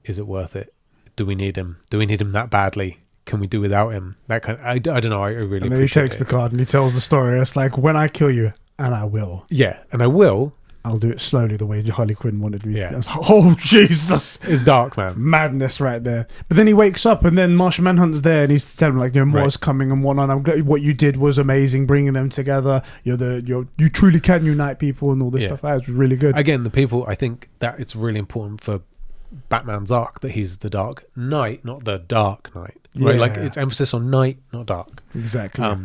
is it worth it? Do we need him? Do we need him that badly? Can we do without him? That kind of, I don't know. I really. And then he takes the card and he tells the story. It's like, when I kill you, and I will. Yeah, and I will. I'll do it slowly, the way Harley Quinn wanted me. Yeah. Oh, Jesus. It's dark, man. Madness right there. But then he wakes up and then Martian Manhunt's there and he's telling him, like, more's coming and whatnot. I'm glad what you did was amazing, bringing them together. You truly can unite people and all this stuff. That was really good. Again, the people, I think that it's really important for Batman's arc that he's the Dark Knight, not the Dark Knight. Right? Like, it's emphasis on night, not dark. Exactly. I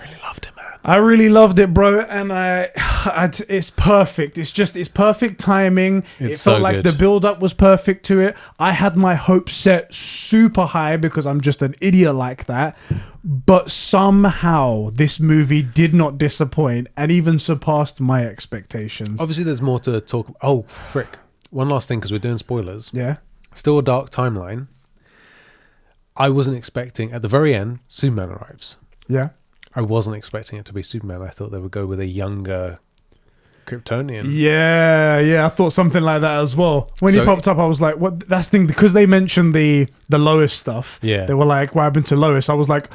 really loved it, man. I really loved it, bro, and it's perfect. It's perfect timing. It's it felt so like good. the build-up was perfect to it. I had my hopes set super high because I'm just an idiot like that. But somehow this movie did not disappoint and even surpassed my expectations. Obviously, there's more to talk. Oh, frick! One last thing, because we're doing spoilers. Yeah. Still a dark timeline. I wasn't expecting at the very end Superman arrives. Yeah. I wasn't expecting it to be Superman. I thought they would go with a younger Kryptonian. Yeah, I thought something like that as well. When he popped up, I was like, "What?" That's the thing, because they mentioned the Lois stuff. Yeah, they were like, "What happened to Lois?" I was like,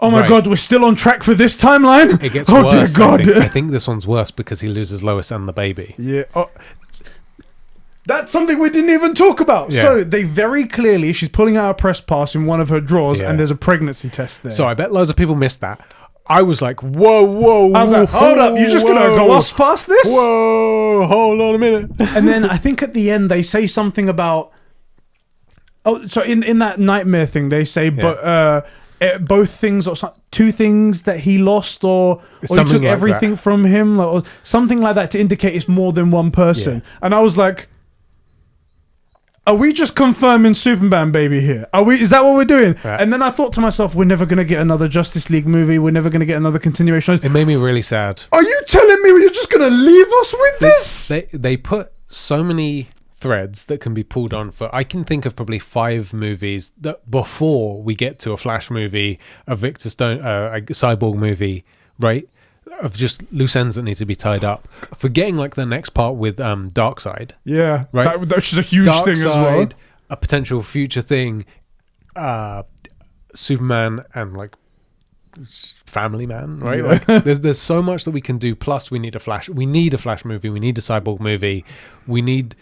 "Oh my god, we're still on track for this timeline." It gets worse. Dear God, I think this one's worse because he loses Lois and the baby. Yeah. That's something we didn't even talk about. Yeah. So they very clearly, she's pulling out a press pass in one of her drawers, and there's a pregnancy test there. So I bet loads of people missed that. I was like, whoa. I was like, hold up, you're just going to gloss past this? Whoa, hold on a minute. And then I think at the end they say something about... Oh, so in that nightmare thing, they say, but both things, or two things that he lost, or he took like everything from him, or something like that, to indicate it's more than one person. Yeah. And I was like... Are we just confirming Superman baby here? Is that what we're doing? Right. And then I thought to myself, we're never going to get another Justice League movie. We're never going to get another continuation. It made me really sad. Are you telling me you're just going to leave us with this? They put so many threads that can be pulled on for... I can think of probably 5 movies that before we get to a Flash movie, a Victor Stone, a Cyborg movie, right? Of just loose ends that need to be tied up. Forgetting like the next part with Darkseid. Yeah, right. That's just a huge thing as well. A potential future thing. Superman and like Family Man, right? Yeah. Like there's so much that we can do. Plus, we need a Flash. We need a Flash movie. We need a Cyborg movie. We need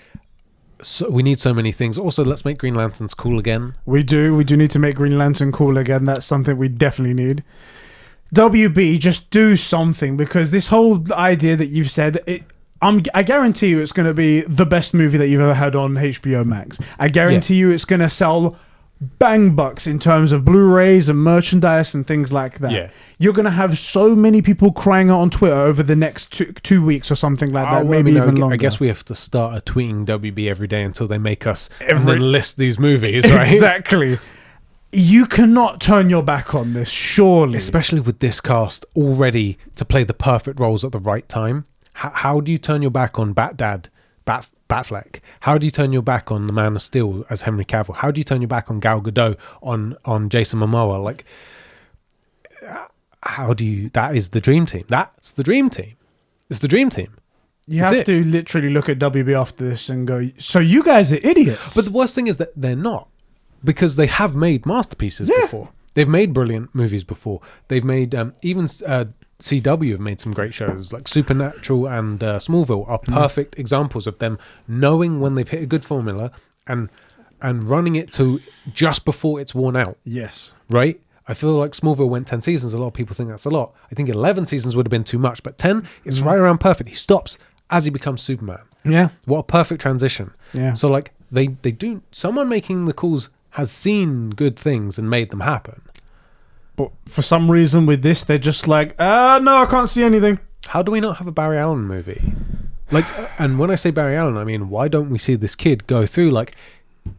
so many things. Also, let's make Green Lanterns cool again. We do need to make Green Lantern cool again. That's something we definitely need. WB, just do something, because this whole idea that you've said, I guarantee you it's going to be the best movie that you've ever had on HBO Max. I guarantee you it's going to sell bang bucks in terms of Blu-rays and merchandise and things like that. Yeah. You're going to have so many people crying out on Twitter over the next 2 weeks or something like that, maybe even longer. I guess we have to start tweeting WB every day until they make us and then list these movies, right? Exactly. You cannot turn your back on this, surely. Especially with this cast already to play the perfect roles at the right time. How do you turn your back on Batfleck? How do you turn your back on the Man of Steel as Henry Cavill? How do you turn your back on Gal Gadot, on Jason Momoa? Like, how do you... That is the dream team. That's the dream team. It's the dream team. You have to literally look at WB after this and go, so you guys are idiots. But the worst thing is that they're not. because they have made masterpieces before. They've made brilliant movies before. They've made even CW have made some great shows like Supernatural and Smallville are perfect examples of them knowing when they've hit a good formula and running it to just before it's worn out. Yes. Right? I feel like Smallville went 10 seasons. A lot of people think that's a lot. I think 11 seasons would have been too much, but 10 is right around perfect. He stops as he becomes Superman. Yeah. What a perfect transition. Yeah. So like they do, someone making the calls has seen good things and made them happen. But for some reason with this, they're just like, no, I can't see anything. How do we not have a Barry Allen movie? Like, and when I say Barry Allen, I mean, why don't we see this kid go through, like,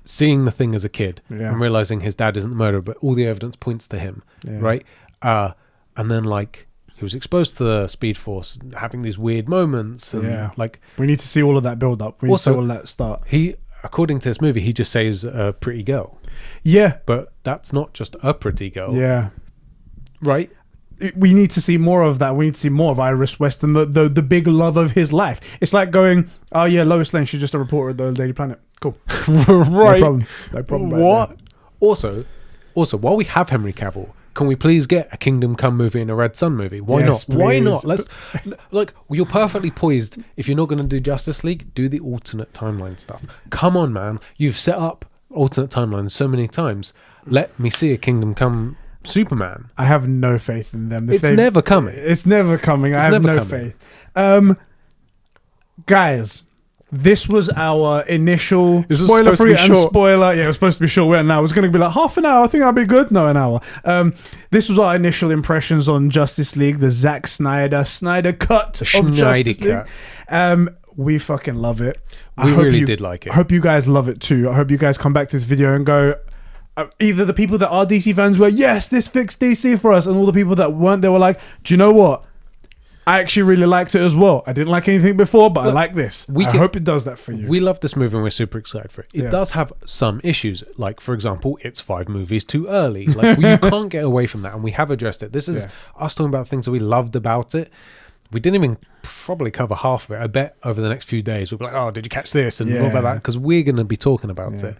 seeing the thing as a kid and realizing his dad isn't the murderer, but all the evidence points to him, right? And then, like, he was exposed to the Speed Force, having these weird moments. And, like, we need to see all of that build up. We need to see all of that start. He, according to this movie, he just saves a pretty girl. Yeah. But that's not just a pretty girl. Yeah. Right? We need to see more of that. We need to see more of Iris West and the big love of his life. It's like going, oh yeah, Lois Lane, she's just a reporter at the Daily Planet. Cool. Right. No problem. What? Right. Also, while we have Henry Cavill, can we please get a Kingdom Come movie and a Red Sun movie? Why not? Please. Why not? Let's like, you're perfectly poised. If you're not going to do Justice League, do the alternate timeline stuff. Come on, man. You've set up alternate timelines so many times. Let me see a Kingdom Come Superman. I have no faith in them. It's never coming. It's never coming. I have no faith. Guys, this was our initial spoiler-free and spoiler. Yeah, it was supposed to be short. Now it's going to be like half an hour. I think that'd be good. No, an hour. This was our initial impressions on Justice League, the Zack Snyder cut of Justice League. We fucking love it. We really did like it. I hope you guys love it too. I hope you guys come back to this video and go, either the people that are DC fans were, yes, this fixed DC for us, and all the people that weren't, they were like, do you know what? I actually really liked it as well. I didn't like anything before, but I like this. I hope it does that for you. We love this movie and we're super excited for it. It does have some issues. Like, for example, it's 5 movies too early. Like, you can't get away from that, and we have addressed it. This is us talking about things that we loved about it. We didn't even probably cover half of it. I bet over the next few days we'll be like, oh, did you catch this? And all about that, because we're going to be talking about it.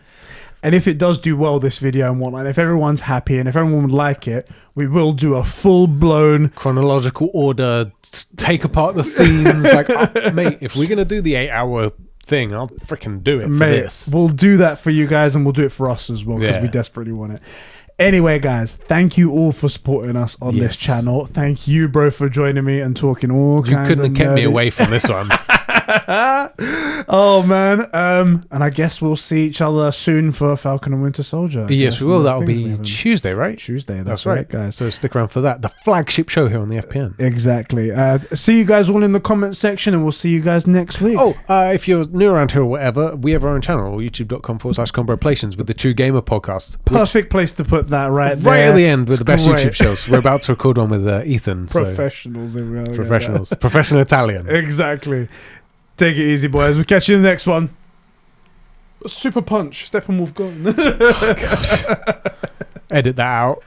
And if it does do well, this video and whatnot, if everyone's happy and if everyone would like it, we will do a full-blown chronological order, take apart the scenes. Like, mate, if we're going to do the 8-hour thing, I'll freaking do it for this. We'll do that for you guys, and we'll do it for us as well, because we desperately want it. Anyway, guys, thank you all for supporting us on this channel. Thank you, bro, for joining me and talking all kinds of You couldn't have kept me away from this one. Oh man, and I guess we'll see each other soon for Falcon and Winter Soldier. Yes, we will. That'll be Tuesday, right? Tuesday, that's right, guys. So stick around for that, the flagship show here on the FPN. Exactly. See you guys all in the comment section, and we'll see you guys next week. If you're new around here or whatever, we have our own channel, youtube.com/Comboplations with the True Gamer podcast. Perfect place to put that right there. Right at the end with the best YouTube shows. We're about to record one with Ethan. Professionals. Professionals. Professional Italian. Exactly. Take it easy, boys. We'll catch you in the next one. Super punch. Steppenwolf gone. Oh, gosh. Edit that out.